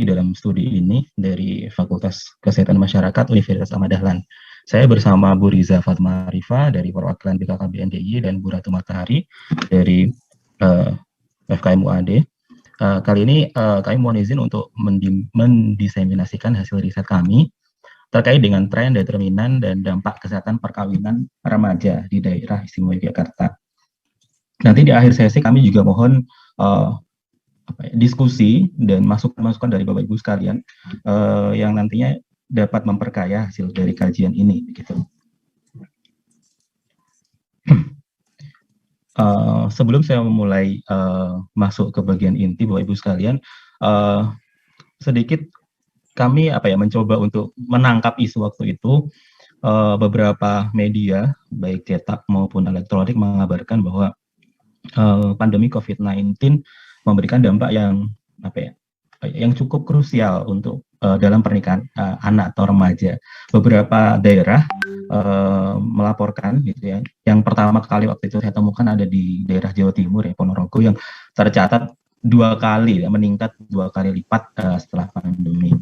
dalam studi ini dari Fakultas Kesehatan Masyarakat Universitas Ahmad Dahlan. Saya bersama Bu Riza Fatma Arifa dari perwakilan BKKBN DIY dan Bu Ratu Matahari dari FKM UAD. Kali ini kami mohon izin untuk mendiseminasikan hasil riset kami terkait dengan tren, determinan, dan dampak kesehatan perkawinan remaja di daerah istimewa Yogyakarta. Nanti di akhir sesi kami juga mohon diskusi dan masukan-masukan dari Bapak Ibu sekalian yang nantinya dapat memperkaya hasil dari kajian ini. Gitu. Sebelum saya memulai masuk ke bagian inti, Bapak Ibu sekalian, sedikit kami mencoba untuk menangkap isu waktu itu. Beberapa media, baik cetak maupun elektronik, mengabarkan bahwa pandemi COVID-19 memberikan dampak yang yang cukup krusial untuk dalam pernikahan anak atau remaja. Beberapa daerah melaporkan gitu ya. Yang pertama kali waktu itu saya temukan ada di daerah Jawa Timur ya, Ponorogo, yang tercatat 2 kali ya, meningkat 2 kali lipat setelah pandemi.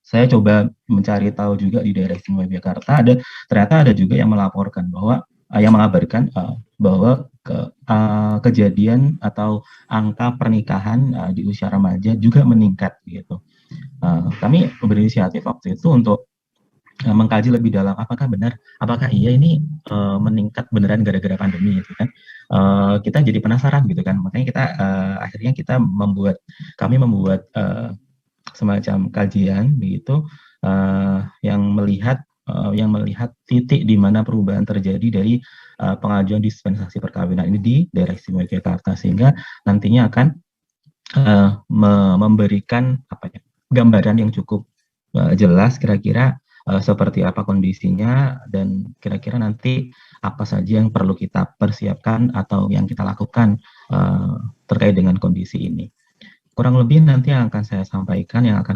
Saya coba mencari tahu juga di daerah istimewa Yogyakarta, ternyata ada juga yang melaporkan bahwa yang mengabarkan bahwa kejadian atau angka pernikahan di usia remaja juga meningkat gitu. Kami berinisiatif waktu itu untuk mengkaji lebih dalam apakah iya ini meningkat beneran gara-gara pandemi gitu kan. Kita jadi penasaran gitu kan, makanya kita akhirnya kami membuat semacam kajian begitu yang melihat titik di mana perubahan terjadi dari pengajuan dispensasi perkawinan ini di daerah istimewa Yogyakarta, sehingga nantinya akan memberikan gambaran yang cukup jelas kira-kira seperti apa kondisinya dan kira-kira nanti apa saja yang perlu kita persiapkan atau yang kita lakukan terkait dengan kondisi ini. Kurang lebih nanti yang akan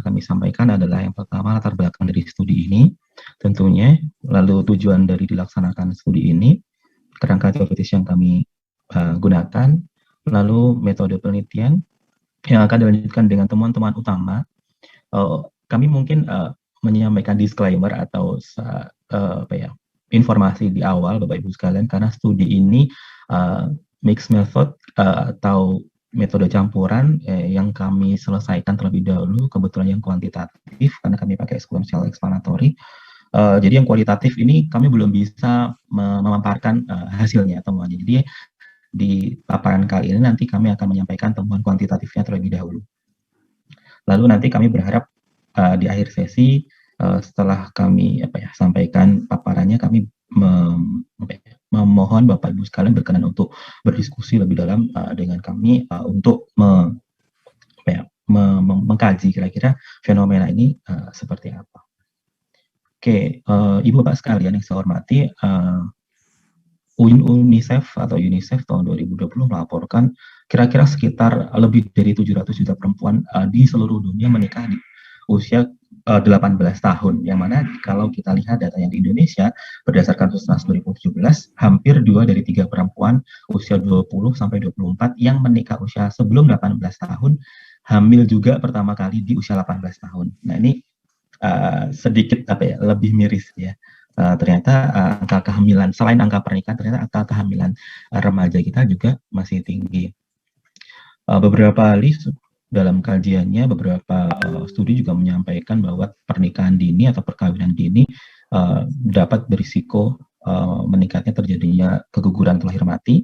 kami sampaikan adalah yang pertama latar belakang dari studi ini tentunya, lalu tujuan dari dilaksanakan studi ini, kerangka teoritis yang kami gunakan, lalu metode penelitian yang akan dilanjutkan dengan temuan-temuan utama. Kami mungkin menyampaikan disclaimer atau informasi di awal Bapak Ibu sekalian, karena studi ini mixed method atau metode campuran yang kami selesaikan terlebih dahulu, kebetulan yang kuantitatif karena kami pakai sequential explanatory. Jadi yang kualitatif ini kami belum bisa memaparkan hasilnya, temuannya. Jadi di paparan kali ini nanti kami akan menyampaikan temuan kuantitatifnya terlebih dahulu. Lalu nanti kami berharap di akhir sesi setelah kami sampaikan paparannya, kami memohon Bapak Ibu sekalian berkenan untuk berdiskusi lebih dalam dengan kami untuk mengkaji kira-kira fenomena ini seperti apa. Oke, Ibu Bapak sekalian yang saya hormati, UNICEF tahun 2020 melaporkan kira-kira sekitar lebih dari 700 juta perempuan di seluruh dunia menikah di usia 18 tahun, yang mana kalau kita lihat datanya di Indonesia berdasarkan Pusnas 2017, hampir 2 dari 3 perempuan usia 20 sampai 24 yang menikah usia sebelum 18 tahun hamil juga pertama kali di usia 18 tahun. Nah, ini sedikit lebih miris ya. Ternyata angka kehamilan, selain angka pernikahan, ternyata angka kehamilan remaja kita juga masih tinggi. Beberapa kali dalam kajiannya, beberapa studi juga menyampaikan bahwa pernikahan dini atau perkawinan dini dapat berisiko meningkatnya terjadinya keguguran lahir mati,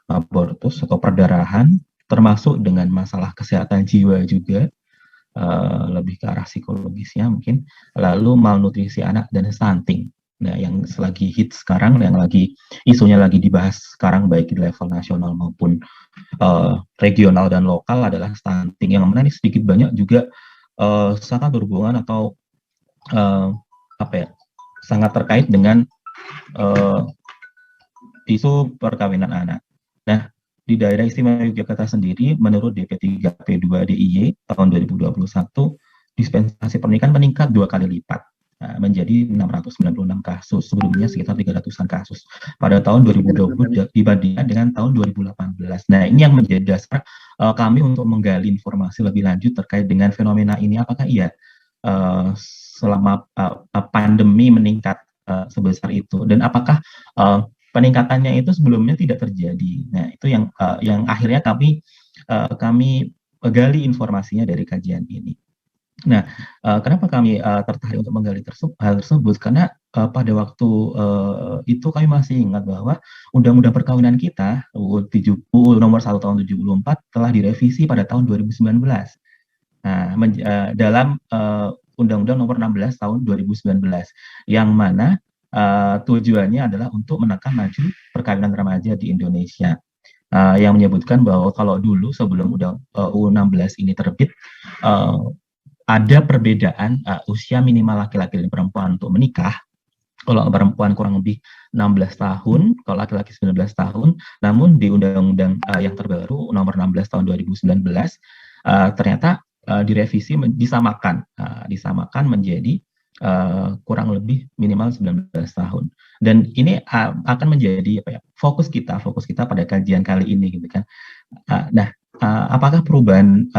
abortus atau perdarahan, termasuk dengan masalah kesehatan jiwa juga, lebih ke arah psikologisnya mungkin, lalu malnutrisi anak dan stunting. Nah, yang lagi hit sekarang, yang lagi isunya lagi dibahas sekarang baik di level nasional maupun regional dan lokal adalah stunting, yang mana ini sedikit banyak juga sangat berhubungan atau sangat terkait dengan isu perkawinan anak. Nah, di daerah istimewa Yogyakarta sendiri, menurut DP3P2 DIY tahun 2021, dispensasi pernikahan meningkat 2 kali lipat menjadi 696 kasus. Sebelumnya sekitar 300-an kasus pada tahun 2020 dibandingkan dengan tahun 2018. Nah, ini yang menjadi dasar kami untuk menggali informasi lebih lanjut terkait dengan fenomena ini. Apakah iya selama pandemi meningkat sebesar itu, dan apakah peningkatannya itu sebelumnya tidak terjadi? Nah, itu yang akhirnya kami gali informasinya dari kajian ini. Nah, kenapa kami tertarik untuk menggali hal tersebut? Karena pada waktu itu kami masih ingat bahwa Undang-Undang Perkawinan kita UU nomor 1 tahun 74 telah direvisi pada tahun 2019. Nah, dalam Undang-Undang nomor 16 tahun 2019, yang mana tujuannya adalah untuk menekan laju perkawinan remaja di Indonesia. Yang menyebutkan bahwa kalau dulu sebelum UU 16 ini terbit, ada perbedaan usia minimal laki-laki dan perempuan untuk menikah. Kalau perempuan kurang lebih 16 tahun, kalau laki-laki 19 tahun. Namun di undang-undang yang terbaru nomor 16 tahun 2019 ternyata direvisi disamakan menjadi kurang lebih minimal 19 tahun. Dan ini akan menjadi fokus kita pada kajian kali ini gitu kan. Nah, apakah perubahan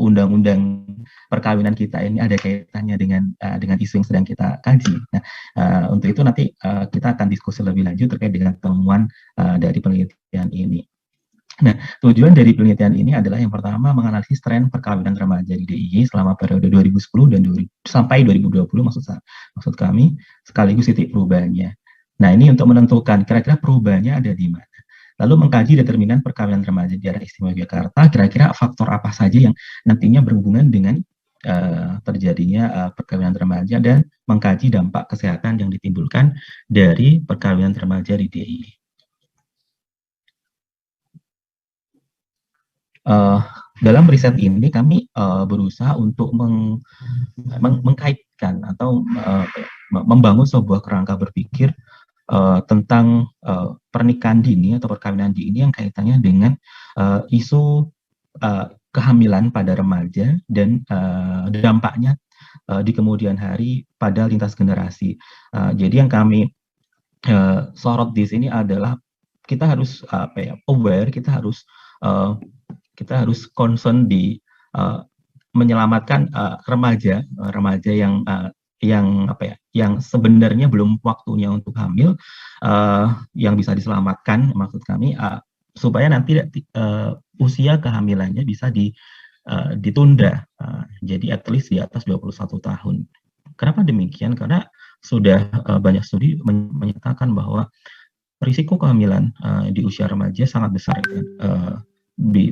undang-undang perkawinan kita ini ada kaitannya dengan isu yang sedang kita kaji? Nah, untuk itu nanti kita akan diskusi lebih lanjut terkait dengan temuan dari penelitian ini. Nah, tujuan dari penelitian ini adalah yang pertama menganalisis tren perkawinan remaja di DIY selama periode 2010 dan sampai 2020 maksud kami, sekaligus titik perubahannya. Nah, ini untuk menentukan kira-kira perubahannya ada di mana. Lalu mengkaji determinan perkawinan remaja di daerah istimewa Yogyakarta, kira-kira faktor apa saja yang nantinya berhubungan dengan terjadinya perkawinan remaja, dan mengkaji dampak kesehatan yang ditimbulkan dari perkawinan remaja di DIY. Dalam riset ini kami berusaha untuk mengkaitkan atau membangun sebuah kerangka berpikir tentang pernikahan dini atau perkawinan dini yang kaitannya dengan isu kehamilan pada remaja dan dampaknya di kemudian hari pada lintas generasi. Jadi yang kami sorot di sini adalah kita harus aware, kita harus concern di menyelamatkan remaja yang sebenarnya belum waktunya untuk hamil, yang bisa diselamatkan maksud kami, supaya nanti usia kehamilannya bisa ditunda, jadi at least di atas 21 tahun. Kenapa demikian? Karena sudah banyak studi menyatakan bahwa risiko kehamilan di usia remaja sangat besar,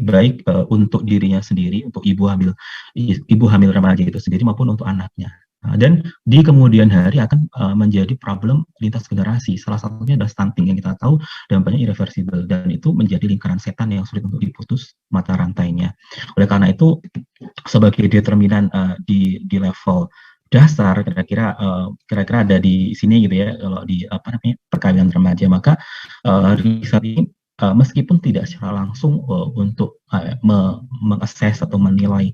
baik untuk dirinya sendiri, untuk ibu hamil remaja itu sendiri, maupun untuk anaknya. Dan di kemudian hari akan menjadi problem lintas generasi. Salah satunya adalah stunting, yang kita tahu dampaknya irreversible, dan itu menjadi lingkaran setan yang sulit untuk diputus mata rantainya. Oleh karena itu, sebagai determinan di level dasar, kira-kira ada di sini gitu ya, kalau di perkawinan remaja, maka riset ini meskipun tidak secara langsung untuk mengakses atau menilai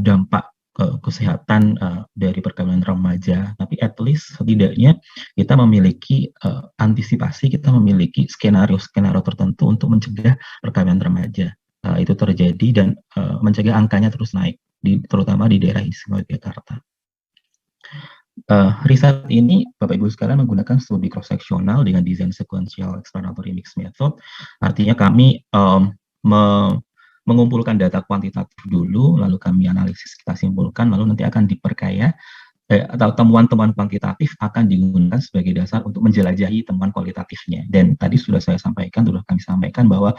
dampak kesehatan dari perkawinan remaja, tapi at least setidaknya kita memiliki antisipasi, kita memiliki skenario tertentu untuk mencegah perkawinan remaja itu terjadi, dan mencegah angkanya terus naik, terutama di daerah istimewa Yogyakarta. Riset ini, Bapak Ibu sekalian, menggunakan studi cross-seksional dengan desain sequential explanatory mixed method. Artinya kami mengumpulkan data kuantitatif dulu, lalu kami analisis, kita simpulkan, lalu nanti akan diperkaya, atau temuan-temuan kuantitatif akan digunakan sebagai dasar untuk menjelajahi temuan kualitatifnya. Dan tadi sudah kami sampaikan bahwa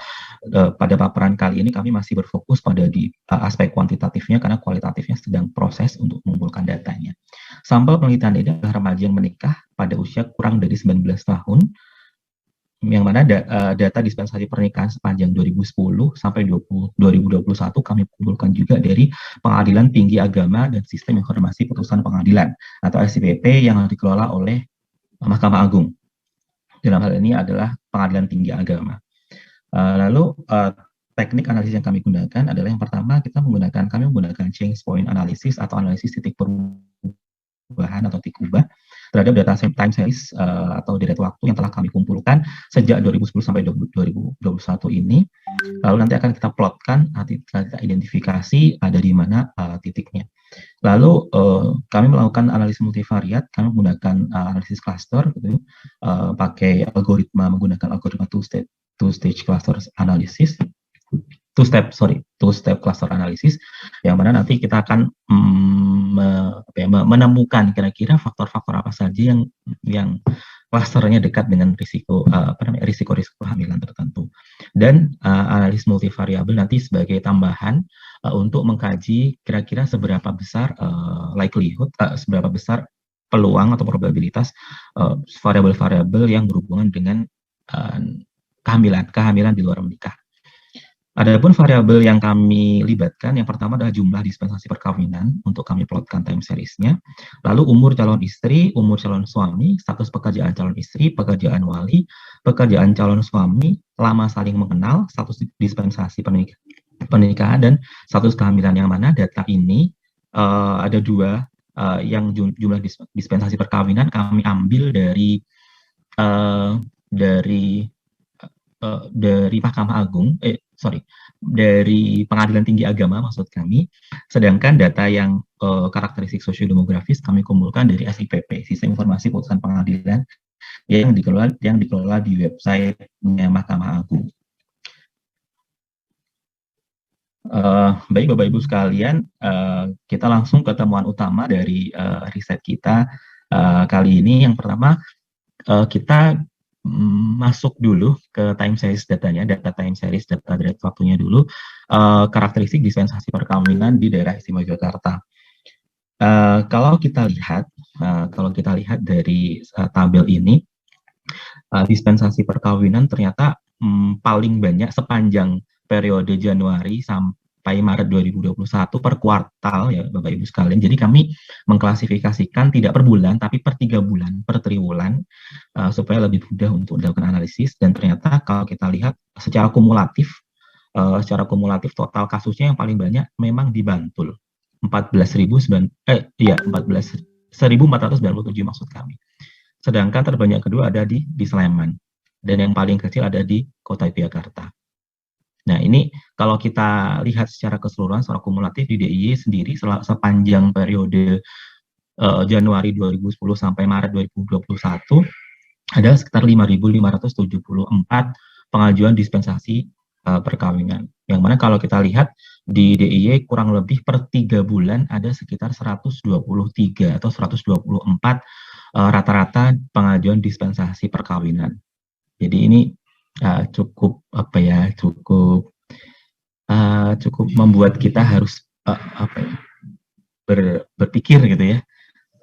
pada paparan kali ini kami masih berfokus pada di aspek kuantitatifnya, karena kualitatifnya sedang proses untuk mengumpulkan datanya. Sampel penelitian ini adalah remaja yang menikah pada usia kurang dari 19 tahun, yang mana data dispensasi pernikahan sepanjang 2010 sampai 2021 kami kumpulkan juga dari Pengadilan Tinggi Agama dan Sistem Informasi Putusan Pengadilan atau SIPP yang dikelola oleh Mahkamah Agung. Dalam hal ini adalah Pengadilan Tinggi Agama. Lalu teknik analisis yang kami gunakan adalah yang pertama, kami menggunakan change point analysis atau analisis titik perubahan perubahan atau titik ubah terhadap data time series atau deret waktu yang telah kami kumpulkan sejak 2010 sampai 2021 ini. Lalu nanti akan kita plotkan, nanti kita identifikasi ada di mana titiknya. Lalu kami melakukan analisis multivariat, kami menggunakan analisis cluster, gitu, pakai algoritma menggunakan algoritma two-stage cluster analysis, two-step cluster analysis, yang mana nanti kita akan menemukan kira-kira faktor-faktor apa saja yang klasternya dekat dengan risiko kehamilan tertentu. Dan analisis multivariabel nanti sebagai tambahan untuk mengkaji kira-kira seberapa besar likelihood, seberapa besar peluang atau probabilitas variabel-variabel yang berhubungan dengan kehamilan di luar menikah. Adapun variabel yang kami libatkan, yang pertama adalah jumlah dispensasi perkawinan untuk kami plotkan time series-nya. Lalu umur calon istri, umur calon suami, status pekerjaan calon istri, pekerjaan wali, pekerjaan calon suami, lama saling mengenal, status dispensasi pernikahan, dan status kehamilan, yang mana data ini ada dua, yang jumlah dispensasi perkawinan kami ambil dari Mahkamah Agung, dari Pengadilan Tinggi Agama maksud kami. Sedangkan data yang karakteristik sosiodemografis kami kumpulkan dari SIPP, Sistem Informasi Putusan Pengadilan, yang dikelola di website-nya Mahkamah Agung. Baik Bapak Ibu sekalian, kita langsung ke temuan utama dari riset kita kali ini. Yang pertama, kita masuk dulu ke time series datanya, data time series, data deret waktunya dulu, karakteristik dispensasi perkawinan di daerah istimewa Yogyakarta. Kalau kita lihat dari tabel ini, dispensasi perkawinan ternyata paling banyak sepanjang periode Januari sampai Maret 2021 per kuartal, ya Bapak Ibu sekalian. Jadi kami mengklasifikasikan tidak per bulan, tapi per 3 bulan, per triwulan, supaya lebih mudah untuk dilakukan analisis. Dan ternyata kalau kita lihat secara kumulatif total kasusnya yang paling banyak memang di Bantul, 14.497 maksud kami. Sedangkan terbanyak kedua ada di Sleman, dan yang paling kecil ada di Kota Yogyakarta. Nah, ini kalau kita lihat secara keseluruhan, secara kumulatif di DIY sendiri sepanjang periode Januari 2010 sampai Maret 2021 ada sekitar 5.574 pengajuan dispensasi perkawinan. Yang mana kalau kita lihat di DIY kurang lebih per 3 bulan ada sekitar 123 atau 124 rata-rata pengajuan dispensasi perkawinan. Jadi ini cukup membuat kita harus berpikir gitu ya.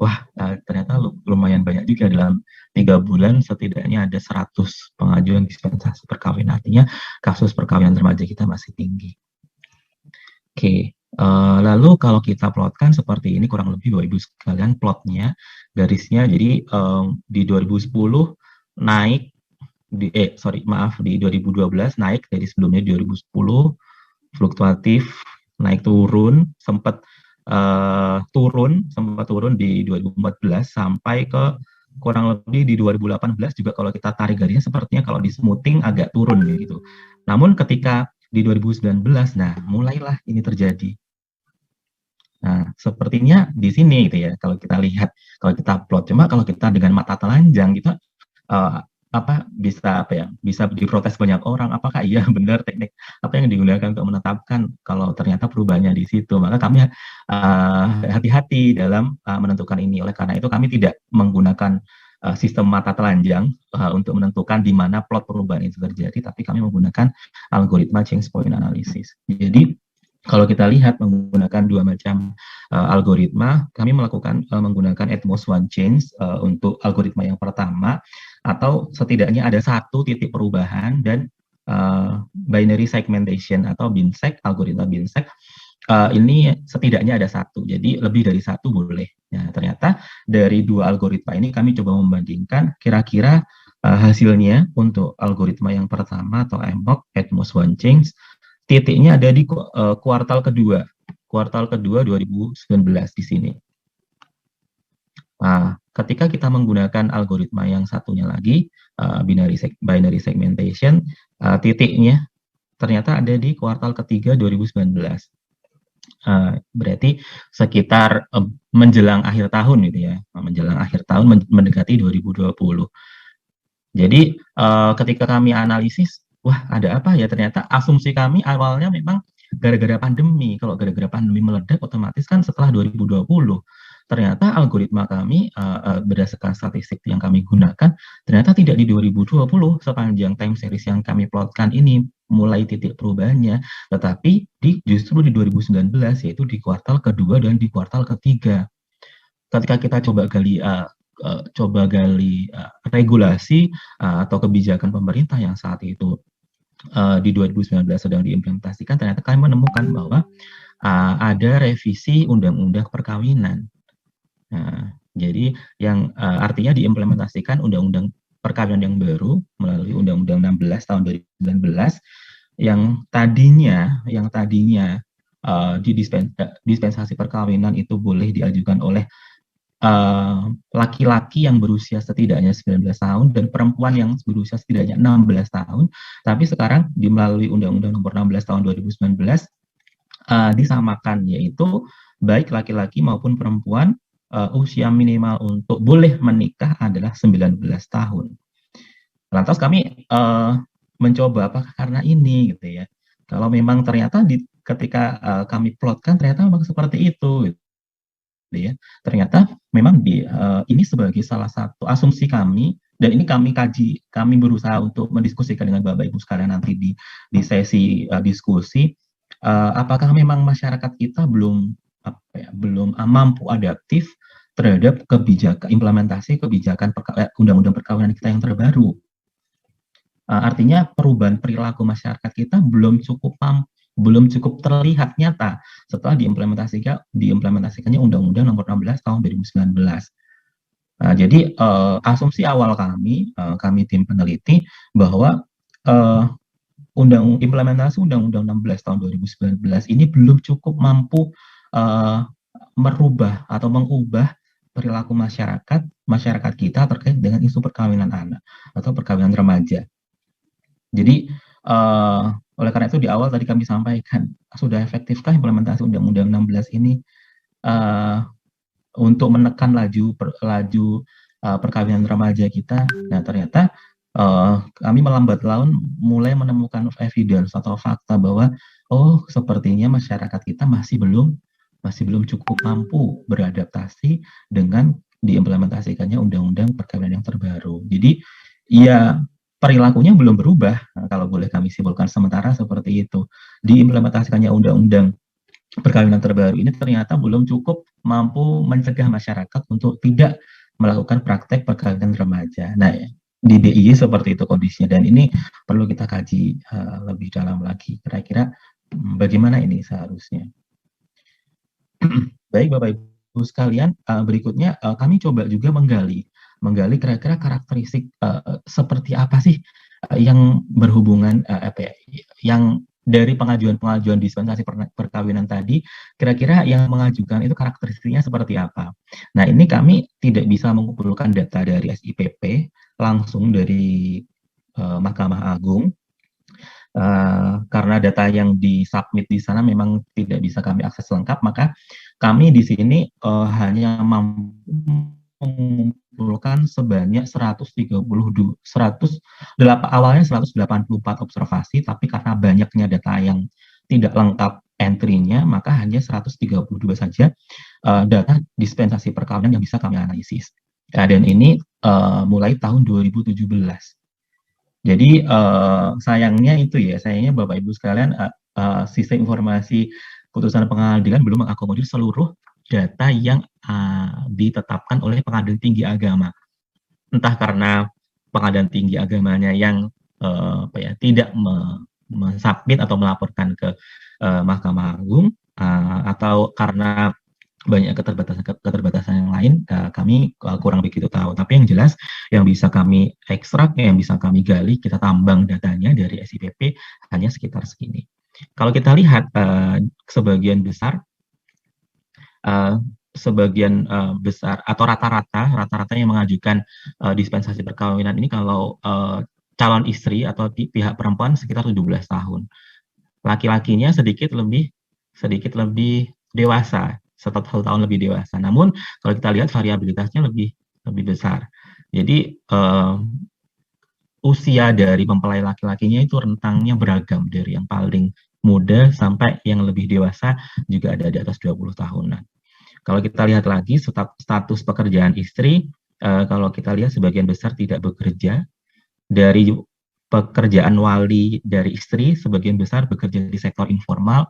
Wah, ternyata lumayan banyak juga, dalam 3 bulan setidaknya ada 100 pengajuan dispensasi perkawinan. Artinya kasus perkawinan remaja kita masih tinggi. Oke. Lalu kalau kita plotkan seperti ini kurang lebih Bapak Ibu sekalian plotnya, garisnya. Jadi di 2010 naik, di 2012 naik dari sebelumnya 2010, fluktuatif, naik turun, sempat turun di 2014 sampai ke kurang lebih di 2018 juga. Kalau kita tarik garisnya sepertinya kalau di smoothing agak turun gitu. Namun ketika di 2019, nah mulailah ini terjadi. Nah, sepertinya di sini gitu ya, kalau kita lihat, kalau kita plot. Cuma kalau kita dengan mata telanjang gitu, bisa diprotes banyak orang, apakah iya benar teknik apa yang digunakan untuk menetapkan, kalau ternyata perubahannya di situ. Maka kami hati-hati dalam menentukan ini. Oleh karena itu kami tidak menggunakan sistem mata telanjang untuk menentukan di mana plot perubahan itu terjadi, tapi kami menggunakan algoritma change point analysis. Jadi kalau kita lihat menggunakan dua macam algoritma, kami menggunakan Atmos One Change untuk algoritma yang pertama, atau setidaknya ada satu titik perubahan, dan binary segmentation atau BINSEG, algoritma BINSEG ini setidaknya ada satu, jadi lebih dari satu boleh. Nah, ternyata dari dua algoritma ini kami coba membandingkan kira-kira hasilnya untuk algoritma yang pertama atau AMOC, Atmos One Change, titiknya ada di kuartal kedua 2019 di sini. Nah, ketika kita menggunakan algoritma yang satunya lagi, binary segmentation, titiknya ternyata ada di kuartal ketiga 2019. Berarti sekitar menjelang akhir tahun gitu ya, menjelang akhir tahun mendekati 2020. Jadi ketika kami analisis, wah ada apa ya? Ternyata asumsi kami awalnya memang gara-gara pandemi. Kalau gara-gara pandemi meledak, otomatis kan setelah 2020. Ternyata algoritma kami berdasarkan statistik yang kami gunakan, ternyata tidak di 2020 sepanjang time series yang kami plotkan ini mulai titik perubahannya, tetapi justru di 2019, yaitu di kuartal kedua dan di kuartal ketiga. Ketika kita coba gali regulasi atau kebijakan pemerintah yang saat itu di 2019 sedang diimplementasikan, ternyata kami menemukan bahwa ada revisi undang-undang perkawinan. Nah, jadi yang artinya diimplementasikan undang-undang perkawinan yang baru melalui Undang-Undang 16 tahun 2019 yang tadinya di dispensasi perkawinan itu boleh diajukan oleh laki-laki yang berusia setidaknya 19 tahun dan perempuan yang berusia setidaknya 16 tahun, tapi sekarang melalui Undang-Undang Nomor 16 tahun 2019 disamakan, yaitu baik laki-laki maupun perempuan usia minimal untuk boleh menikah adalah 19 tahun. Lantas kami mencoba apakah karena ini gitu ya. Kalau memang ternyata ketika kami plotkan ternyata memang seperti itu gitu ya. Ternyata memang ini sebagai salah satu asumsi kami, dan ini kami kaji, kami berusaha untuk mendiskusikan dengan Bapak Ibu sekalian nanti di sesi diskusi, apakah memang masyarakat kita belum mampu adaptif terhadap implementasi kebijakan undang-undang perkawinan kita yang terbaru. Artinya perubahan perilaku masyarakat kita belum cukup terlihat nyata setelah diimplementasikannya Undang-Undang Nomor 16 tahun 2019. Jadi asumsi awal kami tim peneliti bahwa implementasi Undang-Undang 16 tahun 2019 ini belum cukup mampu merubah atau mengubah perilaku masyarakat kita terkait dengan isu perkawinan anak atau perkawinan remaja. Jadi oleh karena itu di awal tadi kami sampaikan, sudah efektifkah implementasi Undang-Undang 16 ini untuk menekan laju perkawinan remaja kita? Nah, ternyata kami melambat laun mulai menemukan evidence atau fakta bahwa sepertinya masyarakat kita masih belum cukup mampu beradaptasi dengan diimplementasikannya Undang-Undang Perkawinan yang terbaru. Jadi ya perilakunya belum berubah, kalau boleh kami simpulkan sementara seperti itu. Diimplementasikannya Undang-Undang Perkawinan terbaru ini ternyata belum cukup mampu mencegah masyarakat untuk tidak melakukan praktek perkawinan remaja. Nah, di DIY seperti itu kondisinya, dan ini perlu kita kaji lebih dalam lagi. Kira-kira bagaimana ini seharusnya? Baik Bapak Ibu sekalian, berikutnya kami coba juga menggali kira-kira karakteristik seperti apa sih yang berhubungan yang dari pengajuan dispensasi perkawinan tadi, kira-kira yang mengajukan itu karakteristiknya seperti apa. Nah, ini kami tidak bisa mengumpulkan data dari SIPP langsung dari Mahkamah Agung, karena data yang disubmit di sana memang tidak bisa kami akses lengkap, maka kami di sini hanya mampu mengumpulkan sebanyak 184 observasi, tapi karena banyaknya data yang tidak lengkap entry-nya, maka hanya 132 saja data dispensasi perkawinan yang bisa kami analisis. Dan ini mulai tahun 2017. Jadi sayangnya Bapak Ibu sekalian, sistem informasi putusan pengadilan belum mengakomodir seluruh data yang ditetapkan oleh Pengadilan Tinggi Agama. Entah karena Pengadilan Tinggi Agamanya yang tidak mensubmit atau melaporkan ke Mahkamah Agung, atau karena banyak keterbatasan yang lain, kami kurang begitu tahu. Tapi yang jelas, yang bisa kami ekstrak, yang bisa kami gali, kita tambang datanya dari SIPP hanya sekitar segini. Kalau kita lihat sebagian besar sebagian besar atau rata-rata yang mengajukan dispensasi perkawinan ini kalau calon istri atau pihak perempuan sekitar 17 tahun. Laki-lakinya sedikit lebih dewasa, 1 tahun lebih dewasa. Namun kalau kita lihat variabilitasnya lebih besar. Jadi usia dari mempelai laki-lakinya itu rentangnya beragam, dari yang paling muda sampai yang lebih dewasa juga ada di atas 20 tahunan. Kalau kita lihat lagi status pekerjaan istri, kalau kita lihat sebagian besar tidak bekerja. Dari pekerjaan wali dari istri, sebagian besar bekerja di sektor informal.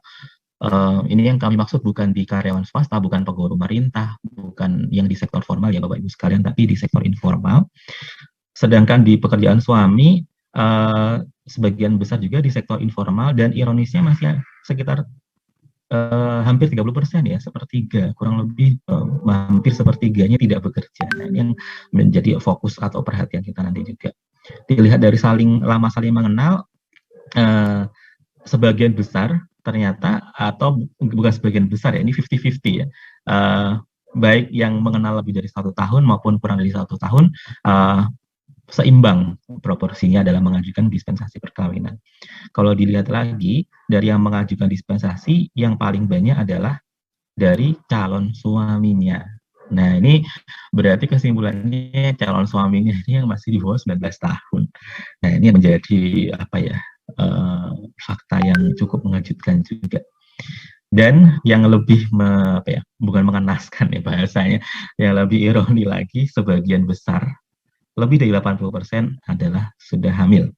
Ini yang kami maksud bukan di karyawan swasta, bukan pegawai pemerintah, bukan yang di sektor formal ya Bapak Ibu sekalian, tapi di sektor informal. Sedangkan di pekerjaan suami, sebagian besar juga di sektor informal, dan ironisnya masih sekitar hampir 30% ya, sepertiga, kurang lebih hampir sepertiganya tidak bekerja. Nah, ini yang menjadi fokus atau perhatian kita nanti juga. Dilihat dari lama saling mengenal, sebagian besar ternyata, atau bukan sebagian besar ya, ini 50-50 ya, baik yang mengenal lebih dari 1 tahun maupun kurang dari 1 tahun, seimbang proporsinya dalam mengajukan dispensasi perkawinan. Kalau dilihat lagi, dari yang mengajukan dispensasi, yang paling banyak adalah dari calon suaminya. Nah, ini berarti kesimpulannya calon suaminya ini yang masih di bawah 19 tahun. Nah, ini menjadi fakta yang cukup mengejutkan juga. Dan yang lebih bukan mengenaskan ya bahasanya, yang lebih ironi lagi, sebagian besar, lebih dari 80% adalah sudah hamil,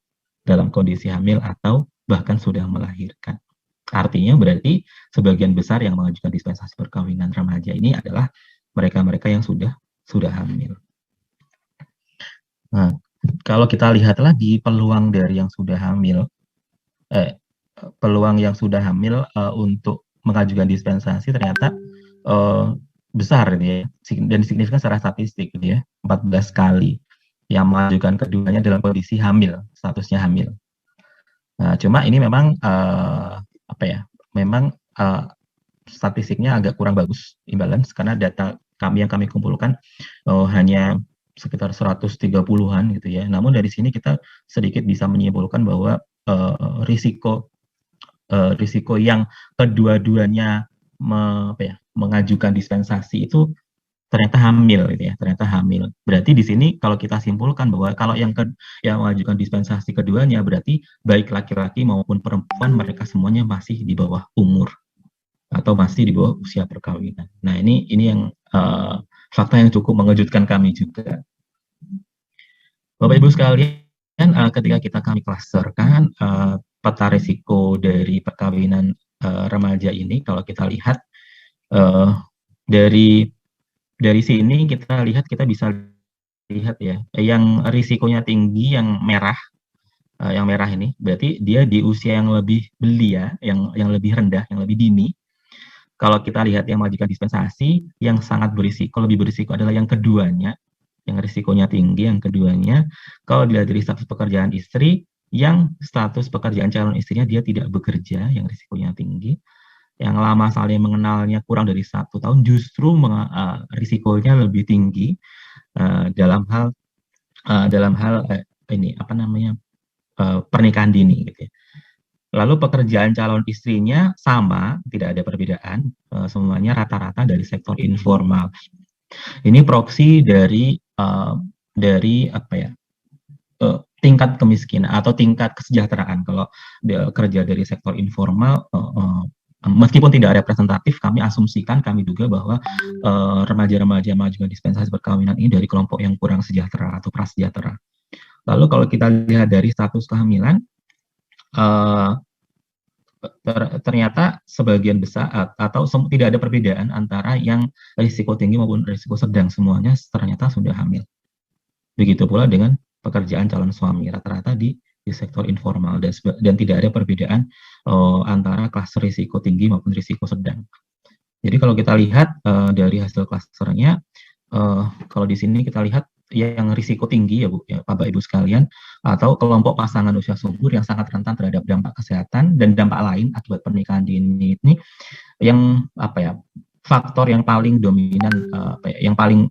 dalam kondisi hamil atau bahkan sudah melahirkan. Artinya berarti sebagian besar yang mengajukan dispensasi perkawinan remaja ini adalah mereka-mereka yang sudah hamil. Nah, kalau kita lihat lagi peluang dari yang sudah hamil, untuk mengajukan dispensasi ternyata besar ya, dan signifikan secara statistik gitu ya, 14 kali yang mengajukan keduanya dalam kondisi hamil, statusnya hamil. Nah, cuma ini memang statistiknya agak kurang bagus, imbalance, karena data yang kami kumpulkan hanya sekitar 130-an gitu ya. Namun dari sini kita sedikit bisa menyimpulkan bahwa risiko yang kedua-duanya mengajukan dispensasi itu ternyata hamil gitu ya, ternyata hamil. Berarti di sini kalau kita simpulkan bahwa kalau yang mengajukan dispensasi keduanya, berarti baik laki-laki maupun perempuan, mereka semuanya masih di bawah umur atau masih di bawah usia perkawinan. Nah, ini yang fakta yang cukup mengejutkan kami juga. Bapak Ibu sekalian, ketika kami klasterkan peta risiko dari perkawinan remaja ini, kalau kita lihat dari sini kita bisa lihat ya, yang risikonya tinggi, yang merah ini berarti dia di usia yang lebih belia, yang lebih rendah, yang lebih dini. Kalau kita lihat yang mengajukan dispensasi, yang sangat lebih berisiko adalah yang keduanya, yang risikonya tinggi, yang keduanya. Kalau dilihat dari status pekerjaan istri, yang status pekerjaan calon istrinya dia tidak bekerja, yang risikonya tinggi. Yang lama saling mengenalnya kurang dari 1 tahun, justru risikonya lebih tinggi dalam hal pernikahan dini gitu ya. Lalu pekerjaan calon istrinya sama, tidak ada perbedaan, semuanya rata-rata dari sektor informal. Ini proksi dari tingkat kemiskinan atau tingkat kesejahteraan. Kalau dia kerja dari sektor informal, meskipun tidak representatif, kami asumsikan, kami duga bahwa remaja-remaja mengajukan dispensasi perkawinan ini dari kelompok yang kurang sejahtera atau prasejahtera. Lalu kalau kita lihat dari status kehamilan, ternyata sebagian besar atau tidak ada perbedaan antara yang risiko tinggi maupun risiko sedang, semuanya ternyata sudah hamil. Begitu pula dengan pekerjaan calon suami, rata-rata di sektor informal, dan tidak ada perbedaan antara klaster risiko tinggi maupun risiko sedang. Jadi kalau kita lihat dari hasil klasternya, kalau di sini kita lihat yang risiko tinggi ya Bu, ya Bapak Ibu sekalian, atau kelompok pasangan usia subur yang sangat rentan terhadap dampak kesehatan dan dampak lain akibat pernikahan dini ini, yang faktor yang paling dominan, yang paling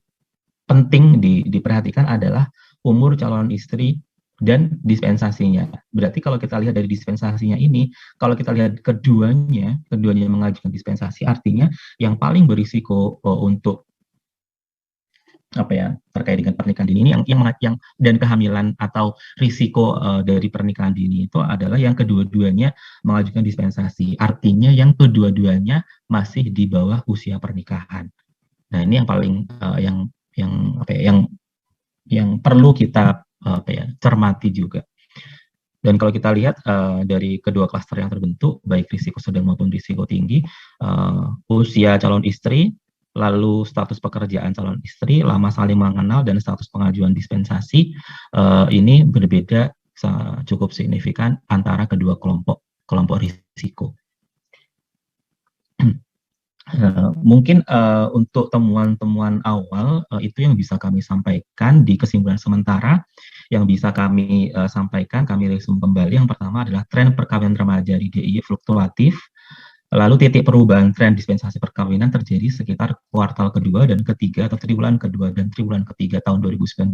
penting diperhatikan adalah umur calon istri dan dispensasinya. Berarti kalau kita lihat dari dispensasinya ini, kalau kita lihat keduanya mengajukan dispensasi, artinya yang paling berisiko untuk terkait dengan pernikahan dini ini yang dan kehamilan atau risiko dari pernikahan dini itu adalah yang kedua-duanya mengajukan dispensasi. Artinya yang kedua-duanya masih di bawah usia pernikahan. Nah, ini yang paling yang perlu kita cermati juga. Dan kalau kita lihat dari kedua klaster yang terbentuk, baik risiko sedang maupun risiko tinggi, usia calon istri, lalu status pekerjaan calon istri, lama saling mengenal, dan status pengajuan dispensasi, ini berbeda cukup signifikan antara kedua kelompok risiko. Mungkin untuk temuan-temuan awal itu yang bisa kami sampaikan di kesimpulan sementara yang bisa kami sampaikan, kami resum kembali. Yang pertama adalah tren perkawinan remaja di DIY fluktuatif. Lalu titik perubahan tren dispensasi perkawinan terjadi sekitar kuartal kedua dan ketiga atau triwulan kedua dan triwulan ketiga tahun 2019.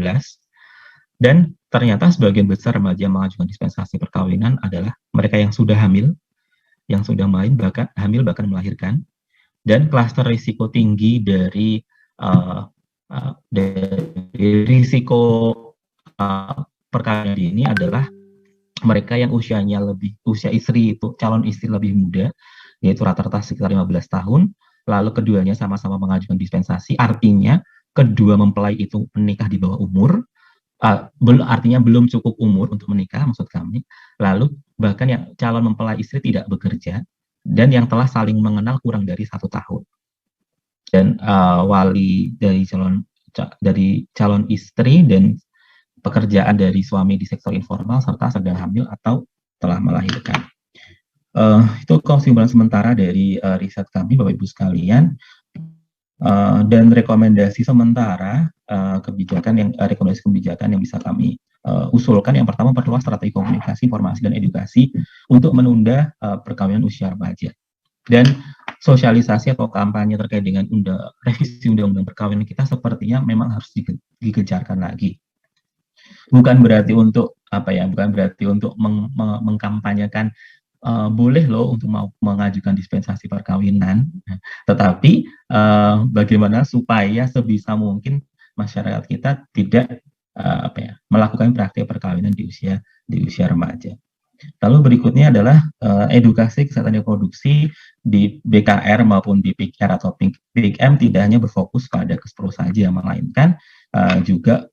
Dan ternyata sebagian besar remaja yang mengajukan dispensasi perkawinan adalah mereka yang sudah hamil, yang sudah hamil bahkan melahirkan. Dan klaster risiko tinggi dari risiko perkawinan ini adalah mereka yang usia istri itu calon istri lebih muda, yaitu rata-rata sekitar 15 tahun, lalu keduanya sama-sama mengajukan dispensasi, artinya kedua mempelai itu menikah di bawah umur, artinya belum cukup umur untuk menikah, maksud kami, lalu bahkan yang calon mempelai istri tidak bekerja, dan yang telah saling mengenal kurang dari 1 tahun. Dan wali dari calon istri dan pekerjaan dari suami di sektor informal serta sedang hamil atau telah melahirkan. Itu kesimpulan sementara dari riset kami, Bapak Ibu sekalian. Dan rekomendasi sementara rekomendasi kebijakan yang bisa kami usulkan, yang pertama, perluas strategi komunikasi, informasi, dan edukasi untuk menunda perkawinan usia remaja. Dan sosialisasi atau kampanye terkait dengan revisi undang-undang perkawinan kita sepertinya memang harus dikejarkan lagi. Bukan berarti untuk mengkampanyekan boleh loh untuk mau mengajukan dispensasi perkawinan, tetapi bagaimana supaya sebisa mungkin masyarakat kita tidak melakukan praktik perkawinan di usia remaja. Lalu berikutnya adalah edukasi kesehatan reproduksi di BKR maupun di PIK-R atau PIK-M tidak hanya berfokus pada KESPRO saja, melainkan juga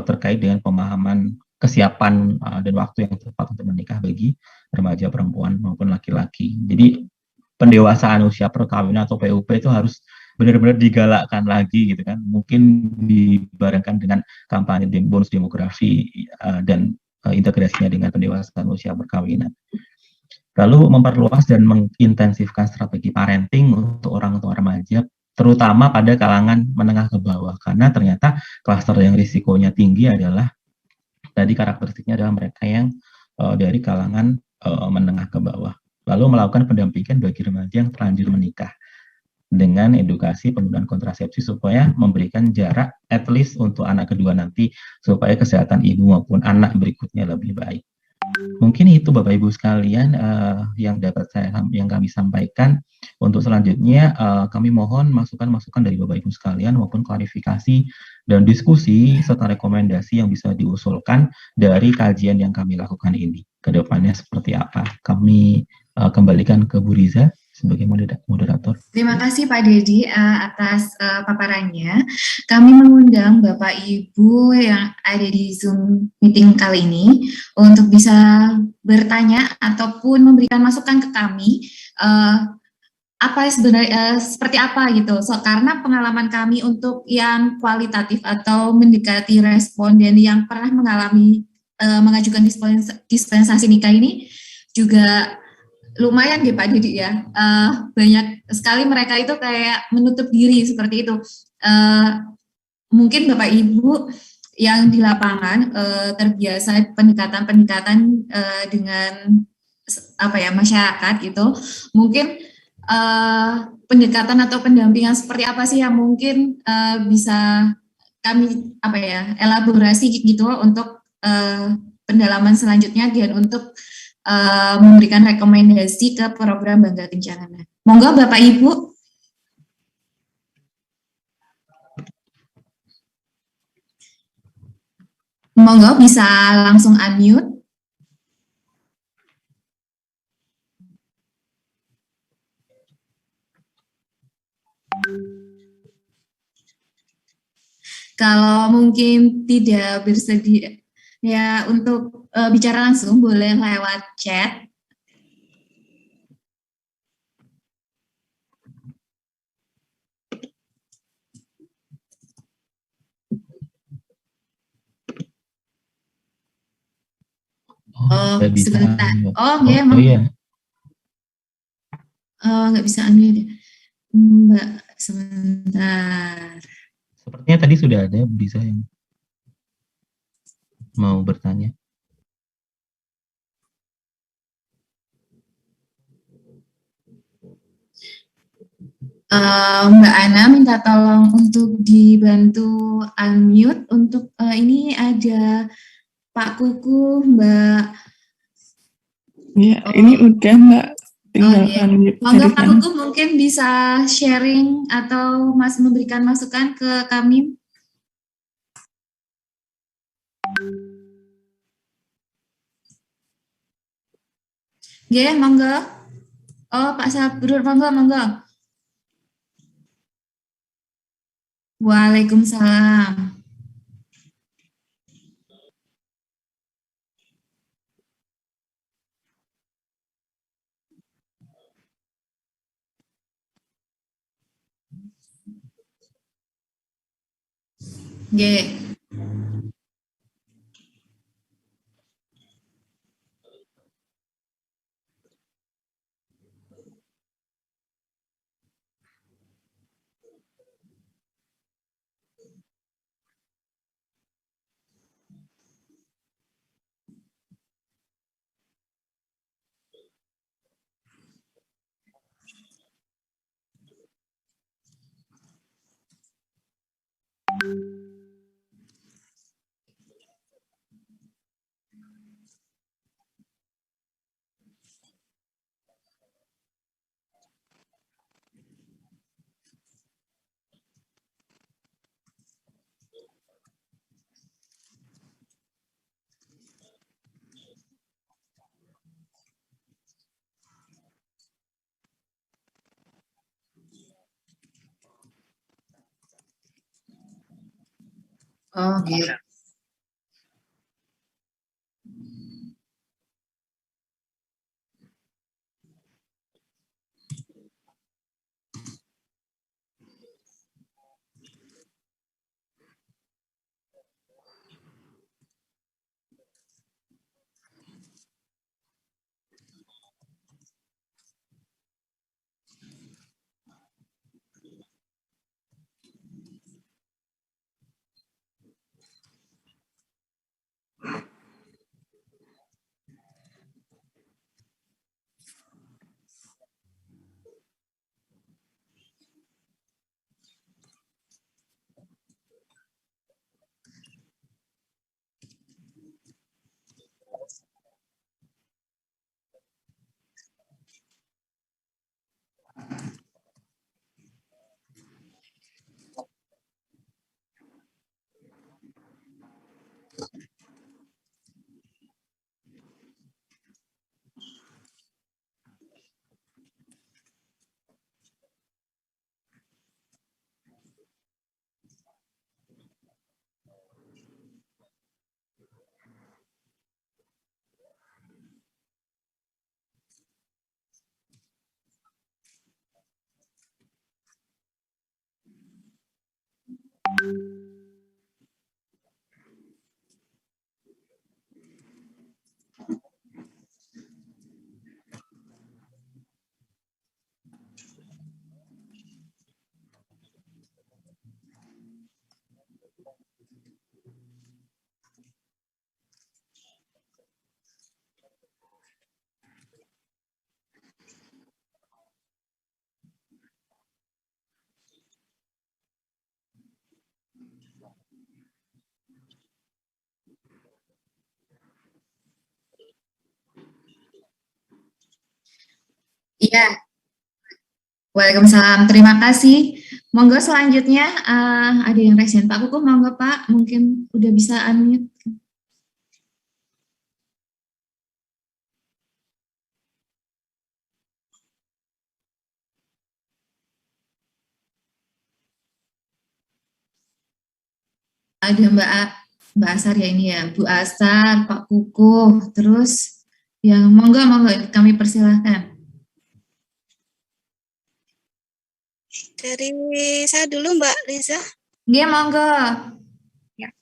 terkait dengan pemahaman kesiapan dan waktu yang tepat untuk menikah bagi remaja perempuan maupun laki-laki. Jadi pendewasaan usia perkawinan atau PUP itu harus benar-benar digalakkan lagi gitu kan. Mungkin dibarengkan dengan kampanye bonus demografi dan integrasinya dengan pendewasaan usia perkawinan. Lalu memperluas dan mengintensifkan strategi parenting untuk orang tua remaja, terutama pada kalangan menengah ke bawah, karena ternyata klaster yang risikonya tinggi adalah tadi karakteristiknya adalah mereka yang dari kalangan menengah ke bawah. Lalu melakukan pendampingan bagi remaja yang terlanjur menikah dengan edukasi penggunaan kontrasepsi supaya memberikan jarak at least untuk anak kedua nanti supaya kesehatan ibu maupun anak berikutnya lebih baik. Mungkin itu Bapak Ibu sekalian yang kami sampaikan. Untuk selanjutnya kami mohon masukan-masukan dari Bapak Ibu sekalian maupun klarifikasi dan diskusi serta rekomendasi yang bisa diusulkan dari kajian yang kami lakukan ini. Kedepannya seperti apa? Kami kembalikan ke Bu Riza sebagai moderator. Terima kasih Pak Dedi atas paparannya. Kami mengundang Bapak Ibu yang ada di Zoom meeting kali ini untuk bisa bertanya ataupun memberikan masukan ke kami apa sebenarnya seperti apa gitu. Karena pengalaman kami untuk yang kualitatif atau mendekati responden yang pernah mengalami mengajukan dispensasi nikah ini juga lumayan ya Pak Didi ya, banyak sekali mereka itu kayak menutup diri seperti itu. Mungkin Bapak Ibu yang di lapangan terbiasa pendekatan dengan masyarakat itu, mungkin pendekatan atau pendampingan seperti apa sih yang mungkin bisa kami elaborasi gitu untuk pendalaman selanjutnya dan untuk memberikan rekomendasi ke program Bangga Kencana. Monggo Bapak Ibu. Monggo bisa langsung unmute. Kalau mungkin tidak bersedia ya untuk bicara langsung boleh lewat chat. Oh, bisa. Sebentar. Oh, ya, emang. iya. Nggak bisa unmute. Mbak, sebentar. Sepertinya tadi sudah ada bisa yang mau bertanya. Mbak Ana minta tolong untuk dibantu unmute untuk ini ada Pak Kuku, Mbak. Ya, ini udah Mbak, tinggal iya. unmute Monggo dari Pak sana. Kuku mungkin bisa sharing atau memberikan masukan ke kami. Oke, monggo. Oh, Pak Sabrur, monggo. Waalaikumsalam. Oke. Oh, gitu. Waalaikumsalam, terima kasih. Monggo selanjutnya ada yang resen Pak Kukuh, monggo Pak, mungkin udah bisa unmute. Ada Mbak Asar ya ini ya, Bu Asar, Pak Kukuh, terus yang monggo kami persilahkan. Dari saya dulu Mbak Liza. Iya, monggo. Ya.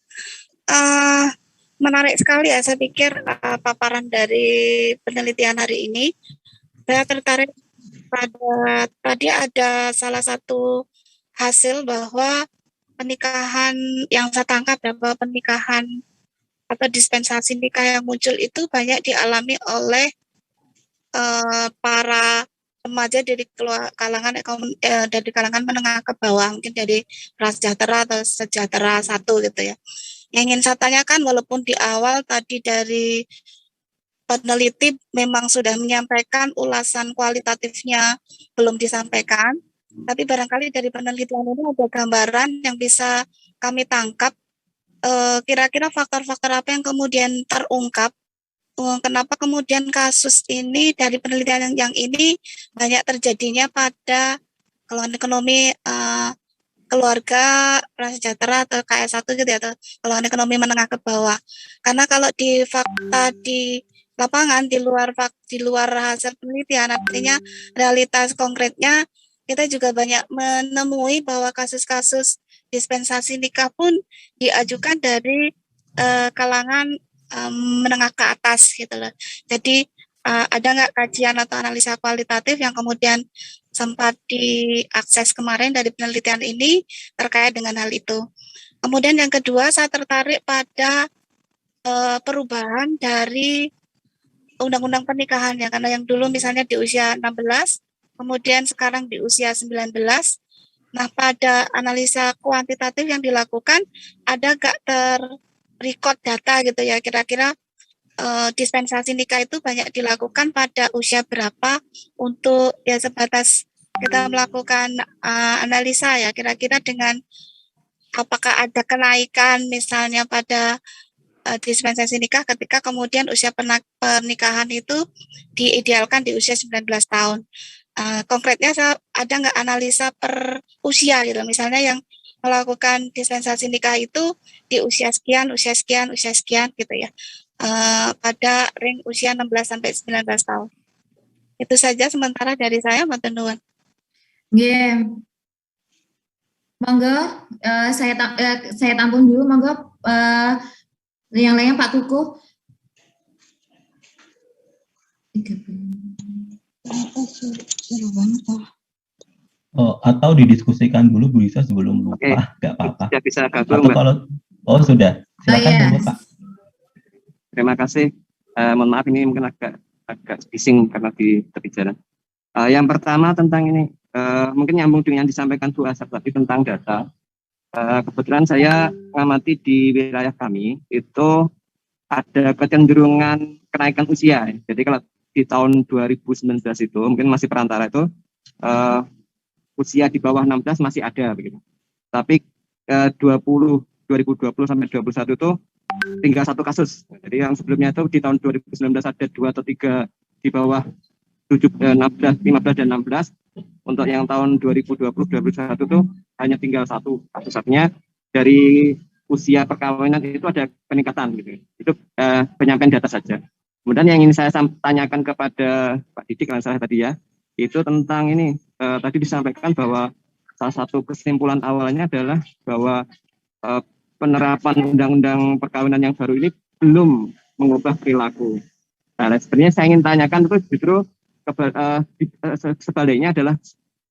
Menarik sekali ya, saya pikir paparan dari penelitian hari ini. Saya tertarik pada tadi ada salah satu hasil bahwa pernikahan yang saya tangkap bahwa pernikahan atau dispensasi nikah yang muncul itu banyak dialami oleh para remaja dari kalangan menengah ke bawah, mungkin dari prasejahtera atau sejahtera satu gitu ya. Yang ingin saya tanyakan, walaupun di awal tadi dari peneliti memang sudah menyampaikan ulasan kualitatifnya belum disampaikan, tapi barangkali dari penelitian ini ada gambaran yang bisa kami tangkap kira-kira faktor-faktor apa yang kemudian terungkap. Kenapa kemudian kasus ini dari penelitian yang ini banyak terjadinya pada golongan ekonomi keluarga prasejahtera atau KS1 gitu ya, atau golongan ekonomi menengah ke bawah. Karena kalau di fakta di lapangan di luar hasil penelitian, artinya realitas konkretnya kita juga banyak menemui bahwa kasus-kasus dispensasi nikah pun diajukan dari kalangan menengah ke atas gitu loh. Jadi ada nggak kajian atau analisa kualitatif yang kemudian sempat diakses kemarin dari penelitian ini terkait dengan hal itu. Kemudian yang kedua, saya tertarik pada perubahan dari undang-undang pernikahan ya, karena yang dulu misalnya di usia 16, kemudian sekarang di usia 19. Nah, pada analisa kuantitatif yang dilakukan ada nggak record data gitu ya, kira-kira dispensasi nikah itu banyak dilakukan pada usia berapa untuk ya sebatas kita melakukan analisa ya, kira-kira dengan apakah ada kenaikan misalnya pada dispensasi nikah ketika kemudian usia pernikahan itu diidealkan di usia 19 tahun. Konkretnya ada nggak analisa per usia gitu, misalnya yang melakukan dispensasi nikah itu di usia sekian gitu ya, pada ring usia 16 sampai 19 tahun. Itu saja sementara dari saya, Mbak Nuwun. Yeah. Monggo, saya tampung dulu, monggo yang lainnya Pak Kukuh. Atau didiskusikan dulu Bu Lisa sebelum lupa, nggak apa-apa. Ya bisa gabung, Atau kalau sudah, silakan yes. Pak. Terima kasih. Mohon maaf ini mungkin agak bising karena di tepi jalan. Yang pertama tentang ini, mungkin nyambung dengan yang disampaikan Bu Asar tadi tentang data. Kebetulan saya mengamati di wilayah kami itu ada kecenderungan kenaikan usia. Jadi kalau di tahun 2019 itu mungkin masih perantara itu usia di bawah 16 masih ada begitu. Tapi 2020 sampai 2021 itu tinggal satu kasus. Jadi yang sebelumnya itu di tahun 2019 ada 2 atau 3 di bawah 15 dan 16. Untuk yang tahun 2020-2021 itu hanya tinggal satu kasus-satunya. Dari usia perkawinan itu ada peningkatan gitu. Itu penyampaian data saja. Kemudian yang ingin saya tanyakan kepada Pak Didik kalau saya tadi ya, itu tentang ini tadi disampaikan bahwa salah satu kesimpulan awalnya adalah bahwa penerapan undang-undang perkawinan yang baru ini belum mengubah perilaku. Nah, sebenarnya saya ingin tanyakan itu justru sebaliknya adalah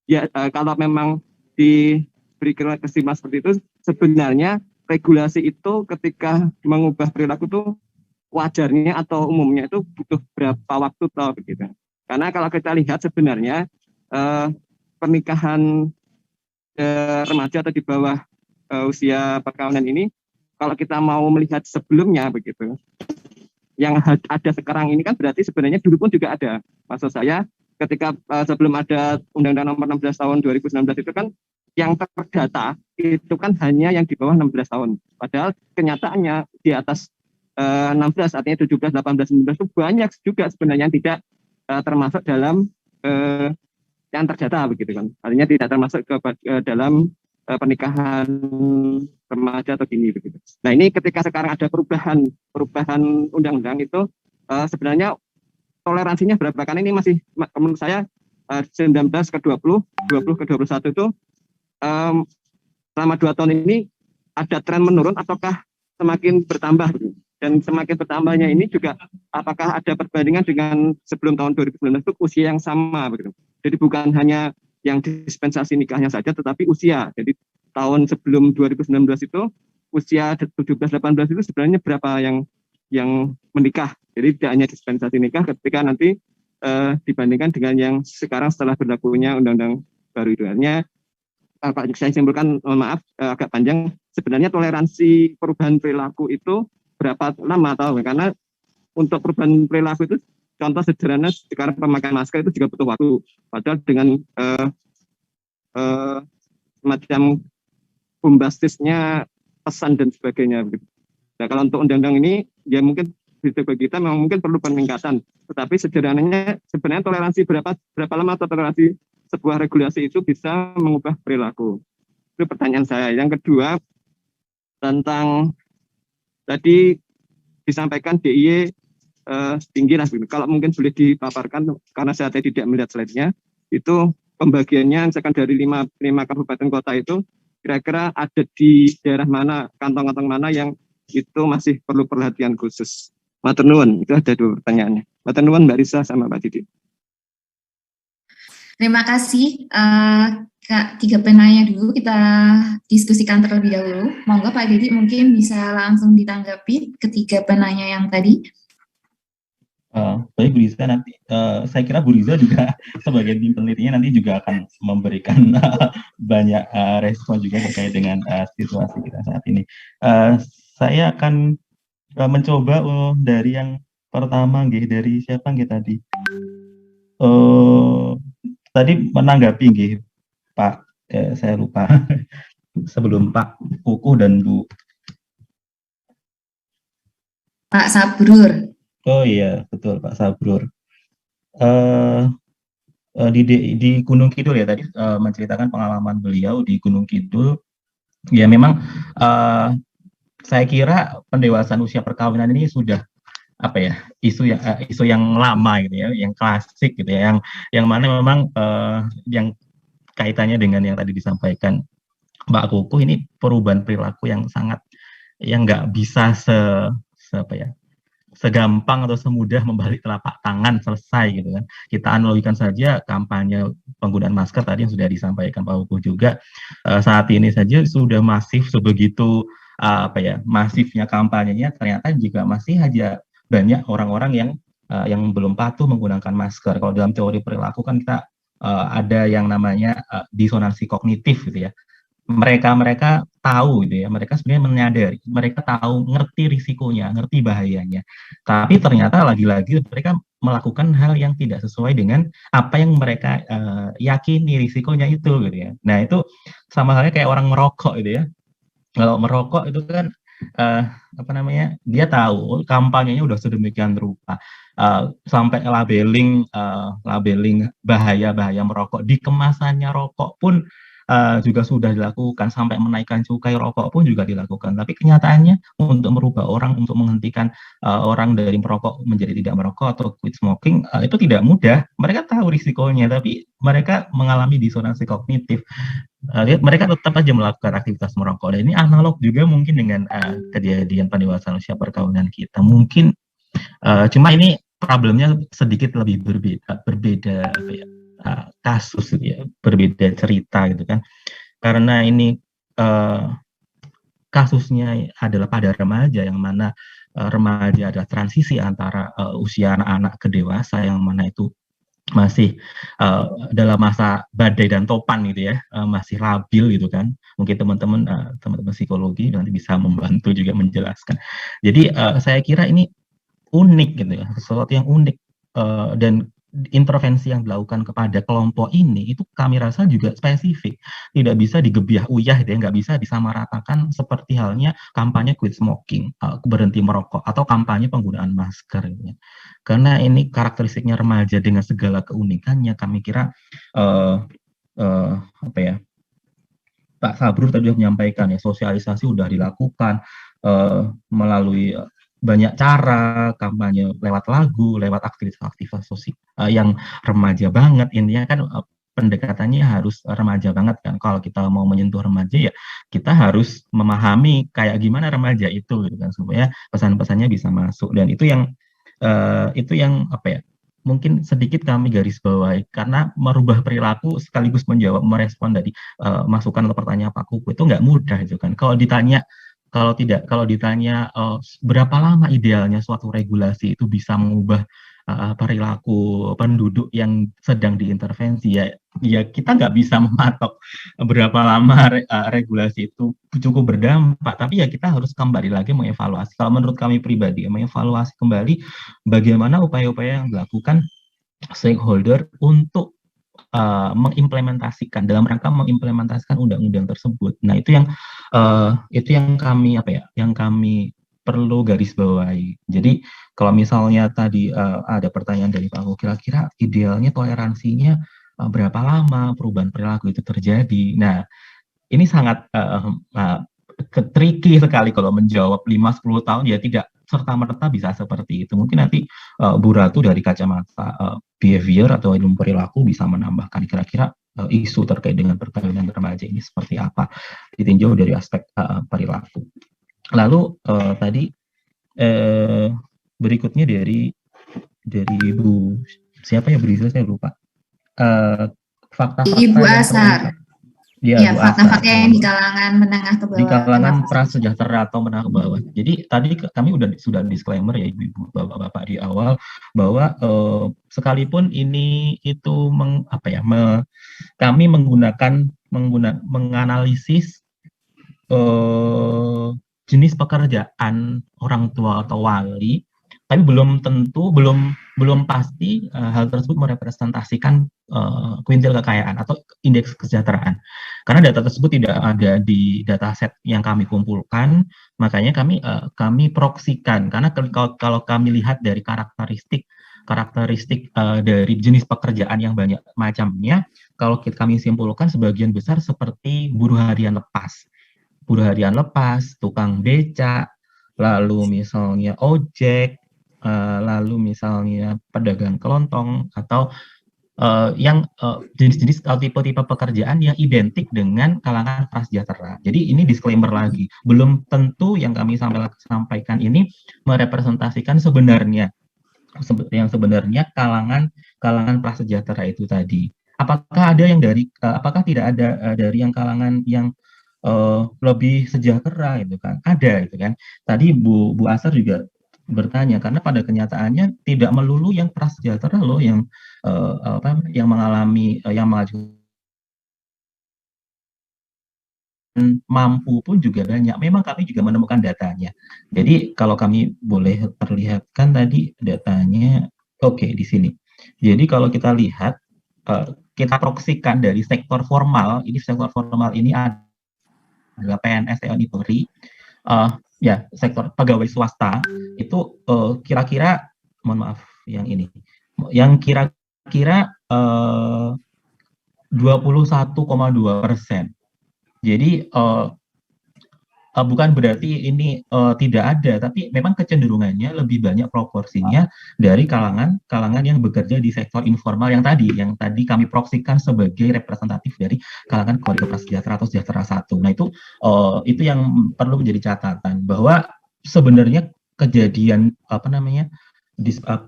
ya kalau memang diberi kesimpulan seperti itu, sebenarnya regulasi itu ketika mengubah perilaku itu wajarnya atau umumnya itu butuh berapa waktu atau begitu. Karena kalau kita lihat sebenarnya pernikahan remaja atau di bawah usia perkawinan ini, kalau kita mau melihat sebelumnya begitu, yang ada sekarang ini kan berarti sebenarnya dulu pun juga ada. Maksud saya ketika sebelum ada Undang-Undang Nomor 16 tahun 2019 itu kan yang terdata itu kan hanya yang di bawah 16 tahun. Padahal kenyataannya di atas 16 artinya 17, 18, 19 itu banyak juga sebenarnya yang tidak termasuk dalam yang terdata begitu kan. Artinya tidak termasuk ke dalam pernikahan remaja atau dini begitu. Nah, ini ketika sekarang ada perubahan undang-undang itu sebenarnya toleransinya berapa? Karena ini masih menurut saya 19 ke 20, 20 ke 21 itu selama 2 tahun ini ada tren menurun ataukah semakin bertambah? Dan semakin bertambahnya ini juga apakah ada perbandingan dengan sebelum tahun 2019 itu usia yang sama begitu. Jadi bukan hanya yang dispensasi nikahnya saja tetapi usia. Jadi tahun sebelum 2019 itu usia 17-18 itu sebenarnya berapa yang menikah. Jadi tidak hanya dispensasi nikah ketika nanti dibandingkan dengan yang sekarang setelah berlakunya undang-undang baru itu. Artinya saya simpulkan, mohon maaf agak panjang, sebenarnya toleransi perubahan perilaku itu berapa lama tahu, karena untuk perubahan perilaku itu contoh sederhana sekarang pemakaian masker itu juga butuh waktu, padahal dengan semacam bombastisnya pesan dan sebagainya begitu. Nah, kalau untuk undang-undang ini ya mungkin di kita memang mungkin perlu peningkatan, tetapi sederhananya sebenarnya toleransi berapa lama atau toleransi sebuah regulasi itu bisa mengubah perilaku. Itu pertanyaan saya. Yang kedua, tentang tadi disampaikan DIY tinggi lah. Kalau mungkin boleh dipaparkan, karena saya tadi tidak melihat slide-nya, itu pembagiannya misalkan dari 5 kabupaten kota itu, kira-kira ada di daerah mana, kantong-kantong mana yang itu masih perlu perhatian khusus. Matur nuwun, itu ada 2 pertanyaannya. Matur nuwun Mbak Risa sama Mbak Didi. Terima kasih, Kak, 3 penanya dulu kita diskusikan terlebih dahulu. Monggo Pak Didi mungkin bisa langsung ditanggapi ketiga penanya yang tadi. Baik Bu Riza, nanti saya kira Bu Riza juga sebagai tim penelitinya nanti juga akan memberikan banyak respon juga terkait dengan situasi kita saat ini. Saya akan mencoba dari yang pertama, dari siapa tadi? Tadi menanggapi Pak, saya lupa sebelum Pak Kukuh dan Bu Pak Sabrur. Oh iya, betul Pak Sabrur. Di Gunung Kidul ya tadi menceritakan pengalaman beliau di Gunung Kidul. Ya memang saya kira pendewasaan usia perkawinan ini sudah isu yang lama gitu ya, yang klasik gitu ya, yang mana memang yang kaitannya dengan yang tadi disampaikan Mbak Kukuh, ini perubahan perilaku yang sangat nggak bisa segampang atau semudah membalik telapak tangan selesai gitu kan. Kita analogikan saja kampanye penggunaan masker tadi yang sudah disampaikan Pak Kukuh juga, saat ini saja sudah masif sebegitu masifnya kampanyenya, ternyata juga masih aja banyak orang-orang yang belum patuh menggunakan masker. Kalau dalam teori perilaku kan kita ada yang namanya disonansi kognitif gitu ya. Mereka tahu gitu ya, mereka sebenarnya menyadari, mereka tahu, ngerti risikonya, ngerti bahayanya, tapi ternyata lagi-lagi mereka melakukan hal yang tidak sesuai dengan apa yang mereka yakini risikonya itu gitu ya. Nah itu sama halnya kayak orang merokok gitu ya. Kalau merokok itu kan dia tahu kampanyenya udah sedemikian rupa, sampai labeling bahaya merokok di kemasannya rokok pun juga sudah dilakukan, sampai menaikkan cukai rokok pun juga dilakukan. Tapi kenyataannya untuk merubah orang, untuk menghentikan orang dari merokok menjadi tidak merokok atau quit smoking, itu tidak mudah. Mereka tahu risikonya, tapi mereka mengalami disonansi kognitif. Mereka tetap aja melakukan aktivitas merokok. Dan ini analog juga mungkin dengan kejadian pendewasaan usia perkawinan kita. Mungkin cuma ini problemnya sedikit lebih berbeda kasus gitu ya, berbeda cerita gitu kan, karena ini kasusnya adalah pada remaja, yang mana remaja adalah transisi antara usia anak-anak ke dewasa, yang mana itu masih dalam masa badai dan topan gitu ya, masih labil gitu kan. Mungkin teman-teman psikologi nanti bisa membantu juga menjelaskan. Jadi saya kira ini unik gitu ya, sesuatu yang unik, dan intervensi yang dilakukan kepada kelompok ini itu kami rasa juga spesifik, tidak bisa digebiah uyah, nggak bisa disamaratakan seperti halnya kampanye quit smoking, berhenti merokok, atau kampanye penggunaan masker. Karena ini karakteristiknya remaja dengan segala keunikannya, kami kira apa ya, Pak Sabrur tadi sudah menyampaikan ya, sosialisasi sudah dilakukan melalui banyak cara, kampanye lewat lagu, lewat aktivitas-aktivitas sosial yang remaja banget. Intinya kan pendekatannya harus remaja banget kan. Kalau kita mau menyentuh remaja ya kita harus memahami kayak gimana remaja itu gitu kan, supaya pesan-pesannya bisa masuk. Dan itu yang apa ya, mungkin sedikit kami garis bawahi, karena merubah perilaku sekaligus menjawab, merespon dari masukan atau pertanyaan Pak Kuku itu nggak mudah gitu kan. Kalau ditanya berapa lama idealnya suatu regulasi itu bisa mengubah perilaku penduduk yang sedang diintervensi, ya kita nggak bisa mematok berapa lama regulasi itu cukup berdampak, tapi ya kita harus kembali lagi mengevaluasi. Kalau menurut kami pribadi, mengevaluasi kembali bagaimana upaya-upaya yang dilakukan stakeholder untuk mengimplementasikan, dalam rangka mengimplementasikan undang-undang tersebut. Nah, itu yang kami yang kami perlu garis bawahi. Jadi kalau misalnya tadi ada pertanyaan dari Pak Hu, kira-kira idealnya toleransinya berapa lama perubahan perilaku itu terjadi. Nah, ini sangat tricky sekali kalau menjawab 5-10 tahun, ya tidak serta-merta bisa seperti itu. Mungkin nanti Bu Ratu dari kacamata behavior atau ilmu perilaku bisa menambahkan kira-kira isu terkait dengan perkawinan remaja ini seperti apa, ditinjau dari aspek perilaku. Lalu tadi berikutnya dari Ibu siapa ya, beri saya lupa, fakta-fakta Ibu Asar. Ya, fakta-fakta yang di kalangan menengah ke bawah. Di kalangan prasejahtera atau menengah ke bawah. Jadi tadi kami sudah disclaimer ya Ibu, Bapak-bapak di awal bahwa sekalipun ini itu kami menganalisis jenis pekerjaan orang tua atau wali, tapi belum pasti hal tersebut merepresentasikan kuintil kekayaan atau indeks kesejahteraan. Karena data tersebut tidak ada di dataset yang kami kumpulkan, makanya kami proksikan. Karena kalau kami lihat dari karakteristik dari jenis pekerjaan yang banyak macamnya, kalau kami simpulkan sebagian besar seperti buruh harian lepas, tukang becak, lalu misalnya ojek, lalu misalnya pedagang kelontong, atau jenis-jenis atau tipe-tipe pekerjaan yang identik dengan kalangan prasejahtera. Jadi ini disclaimer lagi, belum tentu yang kami sampaikan ini merepresentasikan sebenarnya kalangan prasejahtera itu tadi. Apakah tidak ada dari yang kalangan yang lebih sejahtera gitu kan? Ada gitu kan. Tadi Bu Asar juga bertanya, karena pada kenyataannya tidak melulu yang prasejahtera loh yang mengalami yang mengajukan, mampu pun juga banyak. Memang kami juga menemukan datanya. Jadi kalau kami boleh perlihatkan tadi datanya, oke, di sini. Jadi kalau kita lihat, kita proksikan dari sektor formal ini adalah PNS, TNI, Polri, sektor pegawai swasta itu kira-kira, mohon maaf yang ini, yang kira-kira 21,2%. Jadi bukan berarti ini tidak ada, tapi memang kecenderungannya lebih banyak proporsinya dari kalangan yang bekerja di sektor informal yang tadi kami proksikan sebagai representatif dari kalangan keluarga prasejahtera atau sejahtera 1. Nah, itu yang perlu menjadi catatan, bahwa sebenarnya kejadian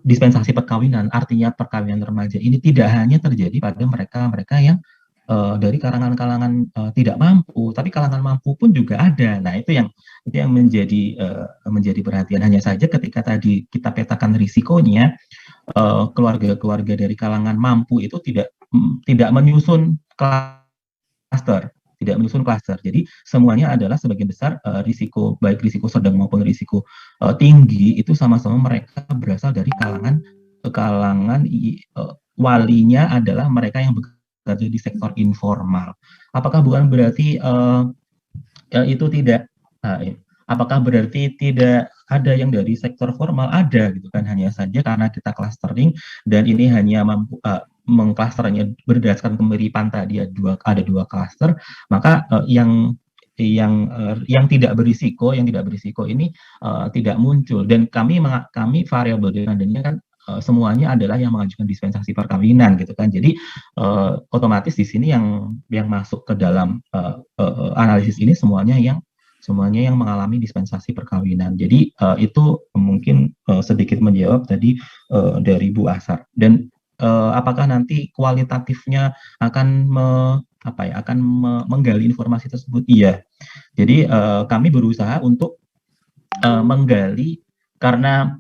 dispensasi perkawinan, artinya perkawinan remaja ini tidak hanya terjadi pada mereka yang dari kalangan-kalangan tidak mampu, tapi kalangan mampu pun juga ada. Nah, itu yang menjadi perhatian. Hanya saja ketika tadi kita petakan risikonya, keluarga-keluarga dari kalangan mampu itu tidak menyusun klaster. Jadi semuanya adalah sebagian besar risiko, baik risiko sedang maupun risiko tinggi, itu sama-sama mereka berasal dari kalangan ke kalangan walinya adalah mereka yang bekerja di sektor informal. Apakah bukan berarti itu tidak apakah berarti tidak ada yang dari sektor formal? Ada gitu kan, hanya saja karena kita clustering dan ini hanya mampu mengklasternya berdasarkan kemiripan tadi ada dua cluster, maka yang tidak berisiko ini tidak muncul. Dan kami variabel dependennya kan semuanya adalah yang mengajukan dispensasi perkawinan gitu kan. Jadi otomatis di sini yang masuk ke dalam analisis ini semuanya yang mengalami dispensasi perkawinan. Jadi itu mungkin sedikit menjawab tadi dari Bu Asar. Dan apakah nanti kualitatifnya akan menggali informasi tersebut? Iya. Jadi kami berusaha untuk menggali karena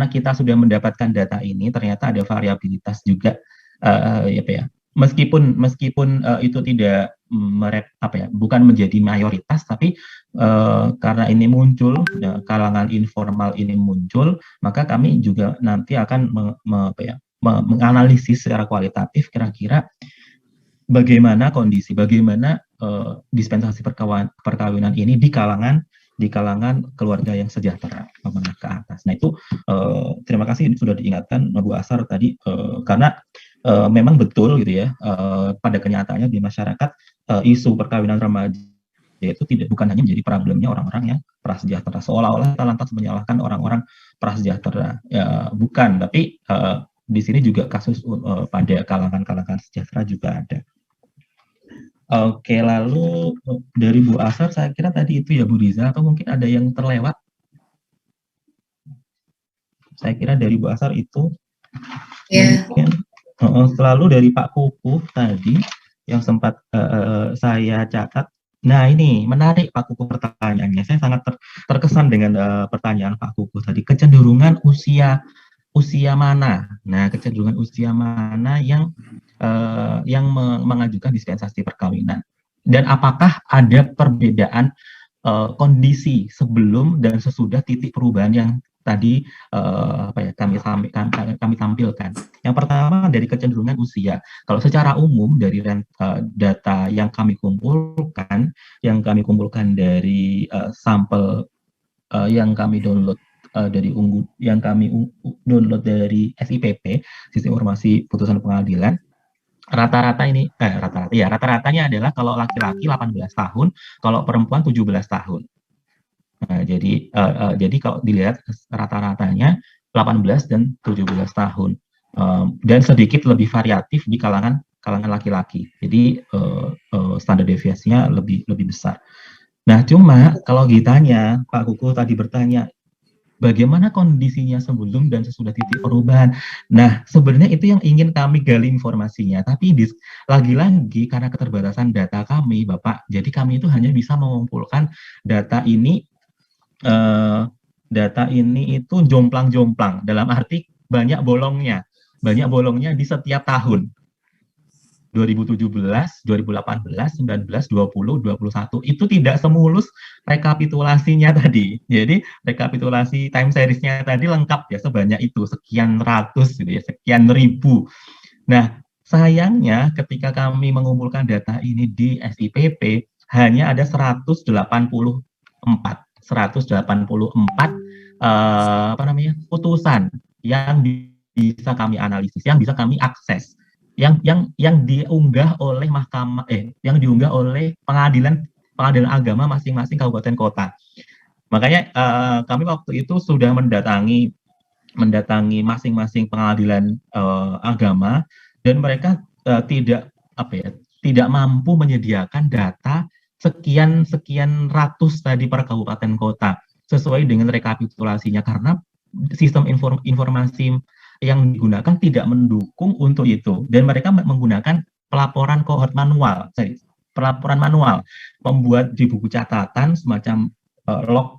kita sudah mendapatkan data ini, ternyata ada variabilitas juga, meskipun itu tidak bukan menjadi mayoritas, tapi karena ini muncul, kalangan informal ini muncul, maka kami juga nanti akan menganalisis secara kualitatif kira-kira bagaimana kondisi, bagaimana dispensasi perkawinan ini di kalangan keluarga yang sejahtera menengah ke atas. Nah itu terima kasih sudah diingatkan Bu Asar tadi, karena memang betul gitu ya, pada kenyataannya di masyarakat isu perkawinan remaja itu bukan hanya menjadi problemnya orang-orang yang prasejahtera, seolah-olah kita lantas menyalahkan orang-orang prasejahtera, ya, bukan, tapi di sini juga kasus pada kalangan sejahtera juga ada. Oke, lalu dari Bu Asar saya kira tadi itu ya Bu Riza, atau mungkin ada yang terlewat? Saya kira dari Bu Asar itu. Mungkin selalu dari Pak Kukuh tadi yang sempat saya catat. Nah ini menarik Pak Kukuh pertanyaannya. Saya sangat terkesan dengan pertanyaan Pak Kukuh tadi. Kecenderungan usia mana? Nah, kecenderungan usia mana yang mengajukan dispensasi perkawinan? Dan apakah ada perbedaan kondisi sebelum dan sesudah titik perubahan yang tadi kami tampilkan? Yang pertama dari kecenderungan usia. Kalau secara umum dari data yang kami kumpulkan dari sampel yang kami download dari SIPP, Sistem Informasi Putusan Pengadilan, rata-ratanya adalah kalau laki-laki 18 tahun, kalau perempuan 17 tahun. Nah, jadi kalau dilihat rata-ratanya 18 dan 17 tahun, dan sedikit lebih variatif di kalangan laki-laki. Jadi standar deviasinya lebih besar. Nah, cuma kalau ditanya, Pak Kukuh tadi bertanya, bagaimana kondisinya sebelum dan sesudah titik perubahan? Nah, sebenarnya itu yang ingin kami gali informasinya. Tapi lagi-lagi karena keterbatasan data kami, Bapak, jadi kami itu hanya bisa mengumpulkan data ini itu jomplang-jomplang. Dalam arti banyak bolongnya di setiap tahun. 2017, 2018, 19, 20, 21 itu tidak semulus rekapitulasinya tadi. Jadi rekapitulasi time series-nya tadi lengkap ya, sebanyak itu, sekian ratus gitu ya, sekian ribu. Nah, sayangnya ketika kami mengumpulkan data ini di SIPP hanya ada 184 putusan yang bisa kami analisis, yang bisa kami akses. Yang diunggah oleh pengadilan agama masing-masing kabupaten kota. Makanya kami waktu itu sudah mendatangi masing-masing pengadilan agama, dan mereka tidak mampu menyediakan data sekian ratus tadi per kabupaten kota sesuai dengan rekapitulasinya, karena sistem informasi yang digunakan tidak mendukung untuk itu, dan mereka menggunakan pelaporan kohort manual, membuat di buku catatan semacam log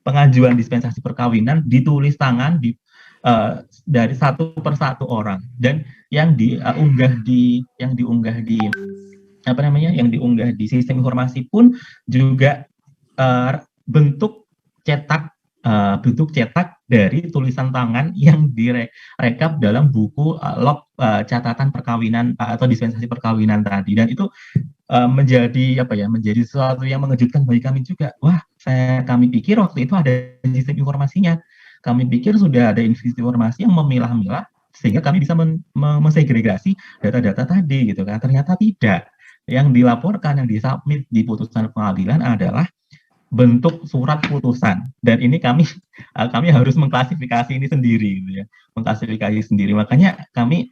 pengajuan dispensasi perkawinan, ditulis tangan dari satu persatu orang, dan yang diunggah di sistem informasi pun juga bentuk cetak dari tulisan tangan yang direkap dalam buku log catatan perkawinan atau dispensasi perkawinan tadi. Dan itu menjadi menjadi sesuatu yang mengejutkan bagi kami juga. Wah, kami pikir waktu itu ada sistem informasinya. Kami pikir sudah ada informasi yang memilah-milah sehingga kami bisa mensegregasi data-data tadi gitu kan. Ternyata tidak. Yang dilaporkan, yang disubmit di putusan pengadilan adalah bentuk surat putusan, dan ini kami harus mengklasifikasi ini sendiri gitu ya, mengklasifikasi sendiri. Makanya kami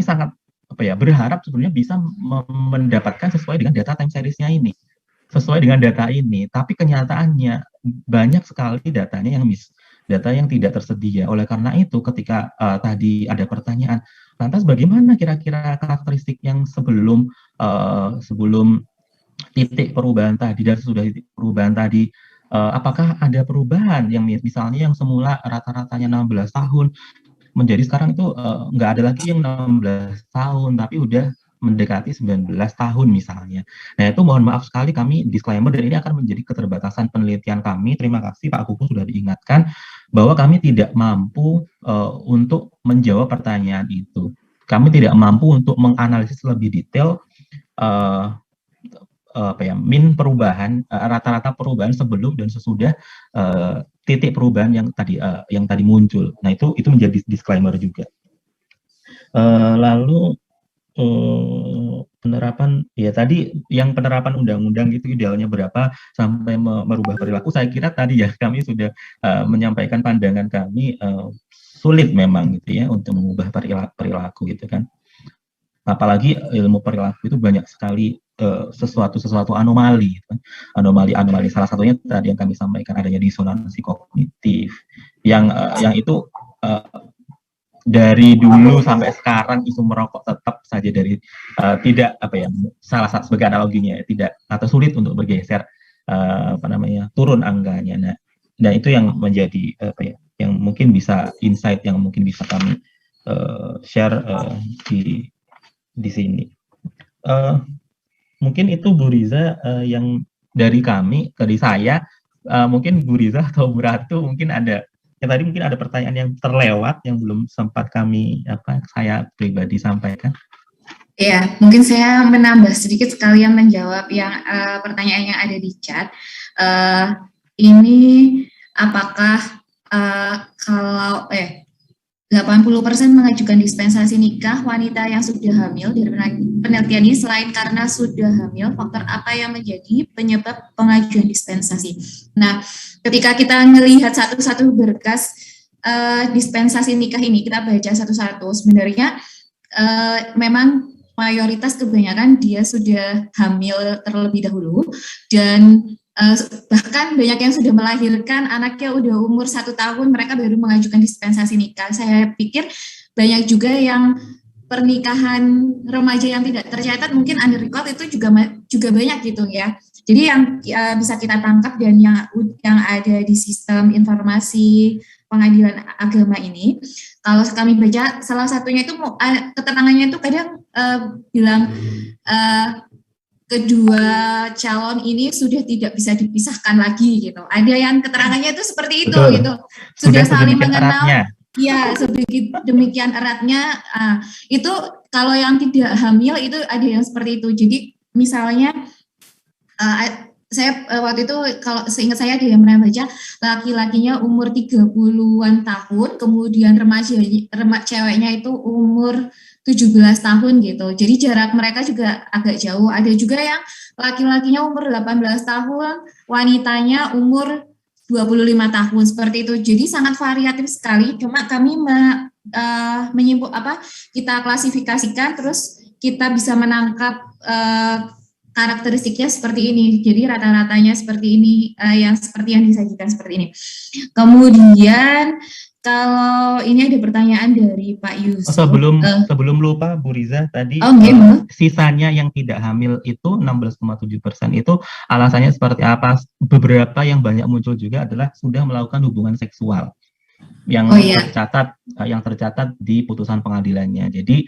sangat berharap sebenarnya bisa mendapatkan sesuai dengan data time series-nya ini, sesuai dengan data ini. Tapi kenyataannya banyak sekali datanya data yang tidak tersedia. Oleh karena itu, ketika tadi ada pertanyaan, lantas bagaimana kira-kira karakteristik yang sebelum titik perubahan tadi dan sesudah titik perubahan tadi, apakah ada perubahan yang misalnya yang semula rata-ratanya 16 tahun menjadi sekarang itu nggak ada lagi yang 16 tahun tapi udah mendekati 19 tahun misalnya. Nah, itu mohon maaf sekali, kami disclaimer, dan ini akan menjadi keterbatasan penelitian kami. Terima kasih Pak Kuku sudah diingatkan bahwa kami tidak mampu untuk menjawab pertanyaan itu. Kami tidak mampu untuk menganalisis lebih detail perubahan, rata-rata perubahan sebelum dan sesudah titik perubahan yang tadi muncul. Nah, itu menjadi disclaimer juga. Lalu penerapan, ya tadi yang penerapan undang-undang itu idealnya berapa sampai merubah perilaku. Saya kira tadi ya kami sudah menyampaikan pandangan kami, sulit memang gitu ya untuk mengubah perilaku gitu kan. Apalagi ilmu perilaku itu banyak sekali sesuatu anomali, gitu. anomali. Salah satunya tadi yang kami sampaikan adanya disonansi kognitif, yang itu dari dulu sampai sekarang isu merokok tetap saja dari tidak salah satu sebagai analoginya ya, tidak atau sulit untuk bergeser turun angkanya. Nah itu yang menjadi yang mungkin bisa insight yang mungkin bisa kami share di sini. Mungkin itu Bu Riza yang dari kami, dari saya. Mungkin Bu Riza atau Bu Ratu mungkin ada. Ya, tadi mungkin ada pertanyaan yang terlewat yang belum sempat saya pribadi sampaikan. Ya, mungkin saya menambah sedikit sekalian menjawab yang pertanyaan yang ada di chat. Ini apakah kalau 80% mengajukan dispensasi nikah wanita yang sudah hamil, dari penelitian ini selain karena sudah hamil, faktor apa yang menjadi penyebab pengajuan dispensasi? Nah, ketika kita melihat satu-satu berkas dispensasi nikah ini, kita baca satu-satu, sebenarnya memang mayoritas kebanyakan dia sudah hamil terlebih dahulu, dan bahkan banyak yang sudah melahirkan anaknya udah umur 1 tahun, mereka baru mengajukan dispensasi nikah. Saya pikir banyak juga yang pernikahan remaja yang tidak tercatat, mungkin under record itu juga banyak gitu ya. Jadi yang bisa kita tangkap dan yang ada di sistem informasi pengadilan agama ini, kalau kami baca salah satunya itu keterangannya itu kadang bilang kedua calon ini sudah tidak bisa dipisahkan lagi gitu. Ada yang keterangannya itu seperti itu. Betul. Gitu. Sudah saling mengenal. Ya, demikian eratnya. Itu kalau yang tidak hamil itu ada yang seperti itu. Jadi misalnya saya waktu itu kalau seingat saya dia pernah baca laki-lakinya umur 30-an tahun, kemudian ceweknya itu umur 17 tahun gitu. Jadi jarak mereka juga agak jauh. Ada juga yang laki-lakinya umur 18 tahun, wanitanya umur 25 tahun seperti itu. Jadi sangat variatif sekali. Cuma kami kita klasifikasikan, terus kita bisa menangkap karakteristiknya seperti ini. Jadi rata-ratanya seperti ini, seperti yang disajikan seperti ini. Kemudian kalau ini ada pertanyaan dari Pak Yusuf. Sebelum lupa Bu Riza tadi, sisanya yang tidak hamil itu 16,7%, itu alasannya seperti apa? Beberapa yang banyak muncul juga adalah sudah melakukan hubungan seksual yang tercatat di putusan pengadilannya. Jadi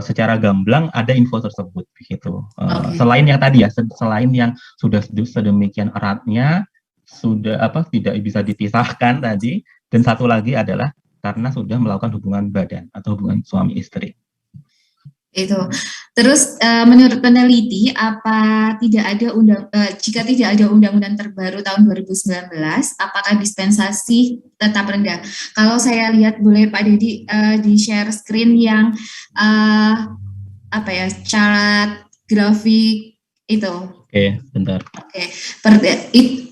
secara gamblang ada info tersebut begitu. Selain yang tadi ya, selain yang sudah sedemikian eratnya sudah tidak bisa dipisahkan tadi, dan satu lagi adalah karena sudah melakukan hubungan badan atau hubungan suami istri. Itu. Terus menurut peneliti, apa tidak ada jika tidak ada undang-undang terbaru tahun 2019, apakah dispensasi tetap rendah? Kalau saya lihat, boleh Pak Dedi di share screen yang chart grafik itu. Oke, bentar. Oke.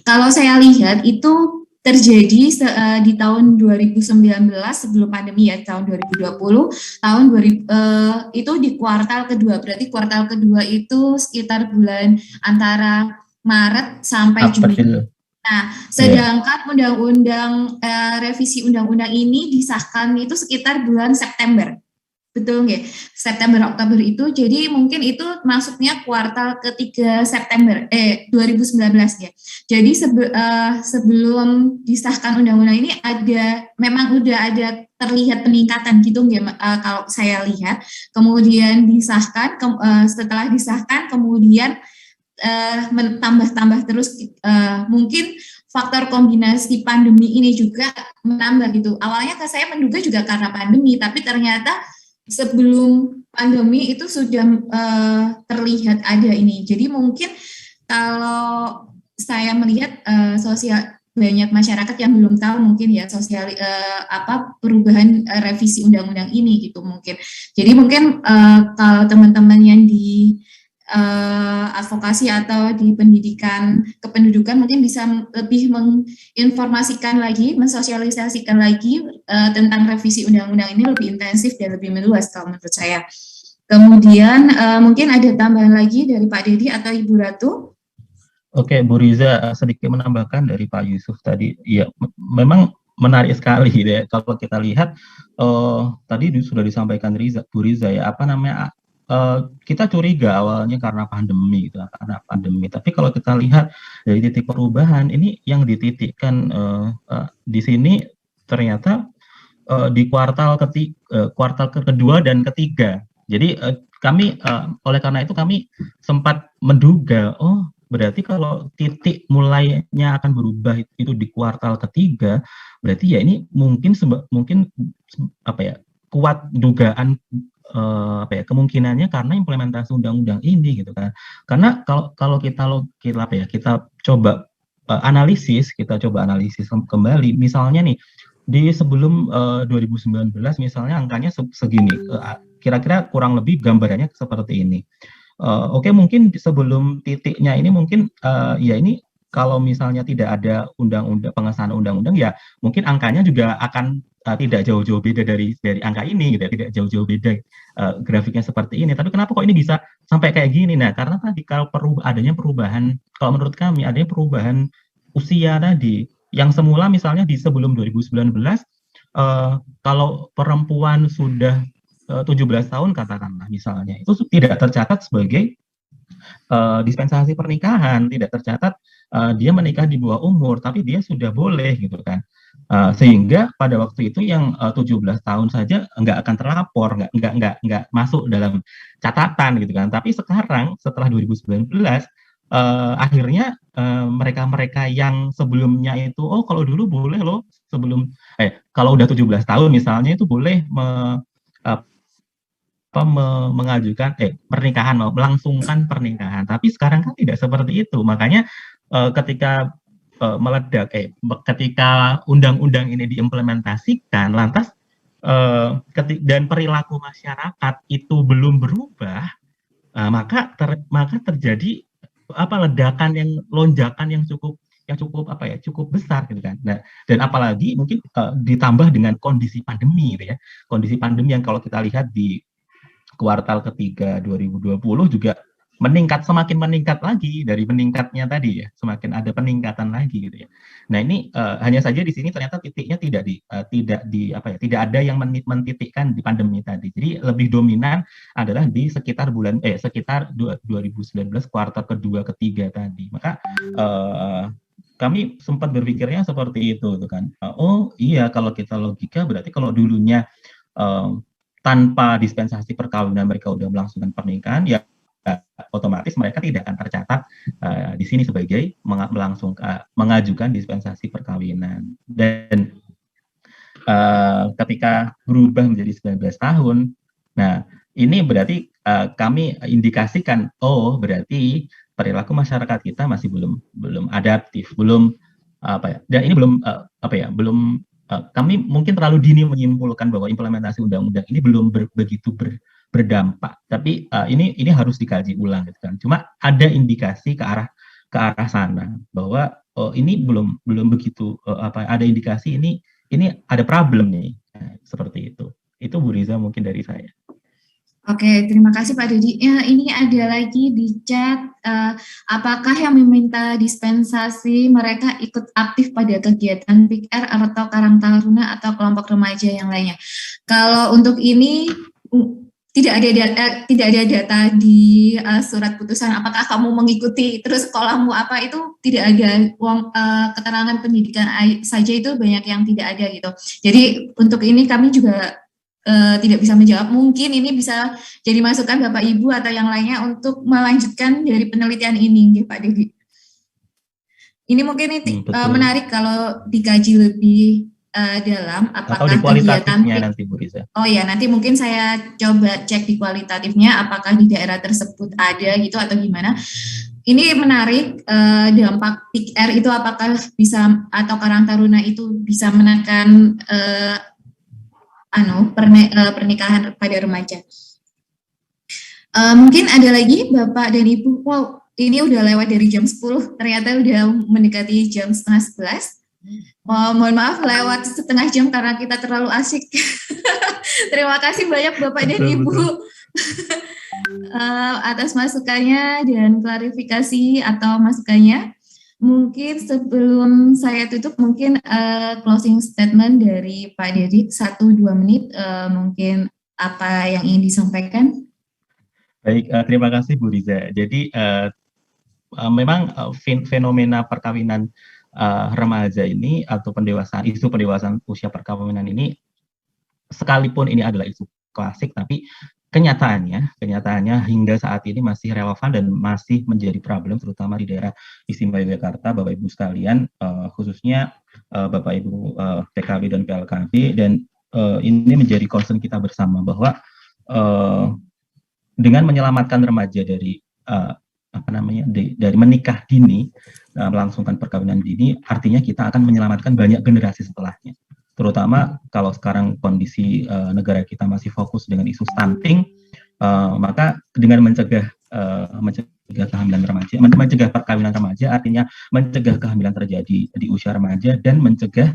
Kalau saya lihat itu terjadi di tahun 2019 sebelum pandemi ya, tahun 2020, itu di kuartal kedua. Berarti kuartal kedua itu sekitar bulan antara Maret sampai Juni. Nah, sedangkan revisi undang-undang ini disahkan itu sekitar bulan September. Betul nggak? September Oktober itu, jadi mungkin itu maksudnya kuartal ketiga September 2019 ya. Jadi sebelum disahkan undang-undang ini memang udah ada terlihat peningkatan gitu nggak? Kalau saya lihat, kemudian disahkan, setelah disahkan kemudian tambah terus, mungkin faktor kombinasi pandemi ini juga menambah gitu. Awalnya saya menduga juga karena pandemi, tapi ternyata sebelum pandemi itu sudah terlihat ada ini. Jadi mungkin kalau saya melihat banyak masyarakat yang belum tahu mungkin ya perubahan revisi undang-undang ini gitu mungkin. Jadi mungkin kalau teman-teman yang di advokasi atau di pendidikan kependudukan mungkin bisa lebih menginformasikan lagi, mensosialisasikan lagi tentang revisi undang-undang ini lebih intensif dan lebih meluas kalau menurut saya. Kemudian mungkin ada tambahan lagi dari Pak Dedi atau Ibu Ratu? Oke, Bu Riza, sedikit menambahkan dari Pak Yusuf tadi. Ya, memang menarik sekali ya kalau kita lihat tadi sudah disampaikan Bu Riza ya, kita curiga awalnya karena pandemi gitu, Tapi kalau kita lihat dari titik perubahan ini yang dititikkan di sini ternyata di kuartal kedua dan ketiga. Jadi oleh karena itu kami sempat menduga, berarti kalau titik mulainya akan berubah itu di kuartal ketiga, berarti ya ini mungkin kuat dugaan kemungkinannya karena implementasi undang-undang ini gitu kan. Karena kalau kita coba analisis kembali, misalnya nih di sebelum 2019 misalnya angkanya segini, kira-kira kurang lebih gambarannya seperti ini. Oke, mungkin sebelum titiknya ini mungkin ya ini kalau misalnya tidak ada pengesahan undang-undang ya mungkin angkanya juga akan tidak jauh-jauh beda dari angka ini gitu ya, tidak jauh-jauh beda grafiknya seperti ini. Tapi kenapa kok ini bisa sampai kayak gini? Nah, karena tadi kalau adanya perubahan, kalau menurut kami adanya perubahan usia tadi, yang semula misalnya di sebelum 2019 kalau perempuan sudah 17 tahun katakanlah misalnya, itu tidak tercatat sebagai dispensasi pernikahan, tidak tercatat dia menikah di bawah umur, tapi dia sudah boleh gitu kan. Sehingga pada waktu itu yang 17 tahun saja nggak akan terlapor, nggak masuk dalam catatan gitu kan. Tapi sekarang setelah 2019 akhirnya mereka yang sebelumnya itu kalau dulu boleh loh sebelum kalau udah 17 tahun misalnya itu boleh mengajukan pernikahan, melangsungkan pernikahan. Tapi sekarang kan tidak seperti itu. Makanya ketika meledak, ketika undang-undang ini diimplementasikan, lantas dan perilaku masyarakat itu belum berubah, maka terjadi lonjakan yang cukup besar gitu kan. Nah, dan apalagi mungkin ditambah dengan kondisi pandemi gitu ya. Kondisi pandemi yang kalau kita lihat di kuartal ketiga 2020 juga semakin meningkat lagi dari meningkatnya tadi ya, semakin ada peningkatan lagi gitu ya. Nah, ini hanya saja di sini ternyata titiknya tidak ada yang mentitikkan di pandemi tadi. Jadi lebih dominan adalah di sekitar 2019 kuartal kedua ketiga tadi. Maka kami sempat berpikirnya seperti itu kan. Oh iya, kalau kita logika berarti kalau dulunya tanpa dispensasi perkawinan mereka udah melangsungkan pernikahan ya otomatis mereka tidak akan tercatat di sini sebagai mengajukan dispensasi perkawinan. Dan ketika berubah menjadi 19 tahun, nah ini berarti kami indikasikan, berarti perilaku masyarakat kita masih belum adaptif, belum dan ini belum kami mungkin terlalu dini menyimpulkan bahwa implementasi undang-undang ini belum begitu berdampak. Tapi ini harus dikaji ulang, gitu kan. Cuma ada indikasi ke arah sana bahwa ini belum begitu ada indikasi ini ada problem nih, seperti itu. Itu Bu Riza mungkin dari saya. Oke, terima kasih Pak Dedi. Ya, ini ada lagi di chat, apakah yang meminta dispensasi mereka ikut aktif pada kegiatan PIKR atau Karang Taruna atau kelompok remaja yang lainnya? Kalau untuk ini tidak ada data di surat putusan apakah kamu mengikuti terus sekolahmu apa, itu tidak ada keterangan pendidikan saja, itu banyak yang tidak ada gitu. Jadi untuk ini kami juga tidak bisa menjawab. Mungkin ini bisa jadi masukan Bapak Ibu atau yang lainnya untuk melanjutkan dari penelitian ini, Pak Dedi. Ini mungkin menarik kalau dikaji lebih dalam, apakah atau di kualitatifnya nanti Bu Riza. Oh ya, nanti mungkin saya coba cek di kualitatifnya apakah di daerah tersebut ada gitu atau gimana. Ini menarik, dampak PIKR itu apakah bisa, atau Karang Taruna itu bisa menekan pernikahan pada remaja. Mungkin ada lagi Bapak dan Ibu. Wow, ini udah lewat dari jam 10, ternyata udah mendekati jam 10:30. Mohon maaf lewat setengah jam karena kita terlalu asik. Terima kasih banyak Bapak dan Ibu atas masukannya dan klarifikasi atau masukannya. Mungkin sebelum saya tutup, mungkin closing statement dari Pak Dedi, 1-2 menit, mungkin apa yang ingin disampaikan. Baik, terima kasih Bu Riza. Jadi memang fenomena perkawinan remaja ini atau isu pendewasaan usia perkawinan ini, sekalipun ini adalah isu klasik, tapi kenyataannya hingga saat ini masih relevan dan masih menjadi problem, terutama di daerah istimewa Yogyakarta, Bapak Ibu sekalian, khususnya Bapak Ibu PKB dan PLKB, dan ini menjadi concern kita bersama bahwa dengan menyelamatkan remaja dari dari menikah dini, melangsungkan perkawinan dini, artinya kita akan menyelamatkan banyak generasi setelahnya. Terutama kalau sekarang kondisi negara kita masih fokus dengan isu stunting, maka dengan mencegah kehamilan remaja, mencegah perkawinan remaja, artinya mencegah kehamilan terjadi di usia remaja dan mencegah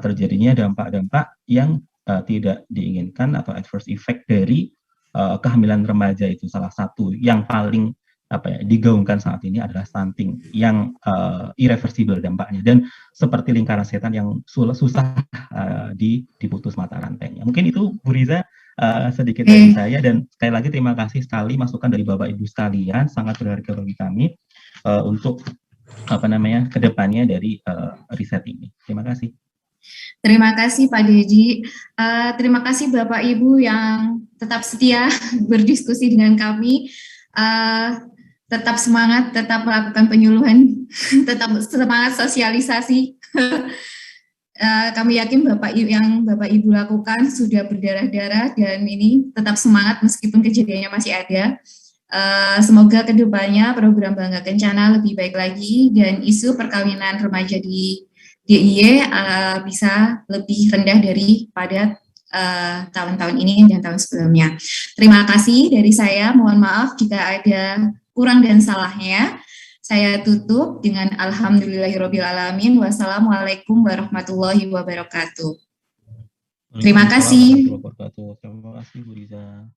terjadinya dampak-dampak yang tidak diinginkan atau adverse effect dari kehamilan remaja. Itu salah satu yang paling digaungkan saat ini adalah stunting yang irreversible dampaknya, dan seperti lingkaran setan yang susah diputus mata rantainya. Mungkin itu Bu Riza sedikit dari saya, dan sekali lagi terima kasih sekali masukan dari Bapak Ibu sekalian, sangat berharga bagi kami untuk kedepannya dari riset ini. Terima kasih. Terima kasih Pak Dedi. Terima kasih Bapak Ibu yang tetap setia berdiskusi dengan kami. Tetap semangat, tetap melakukan penyuluhan, tetap semangat sosialisasi. Kami yakin yang Bapak Ibu lakukan sudah berdarah-darah, dan ini tetap semangat meskipun kejadiannya masih ada. Semoga kedepannya program Bangga Kencana lebih baik lagi, dan isu perkawinan remaja di DIY bisa lebih rendah daripada tahun-tahun ini dan tahun sebelumnya. Terima kasih dari saya, mohon maaf jika ada kurang dan salahnya. Saya tutup dengan alhamdulillahirrabbilalamin. Wassalamualaikum warahmatullahi wabarakatuh. Terima kasih. Terima kasih Bu Riza.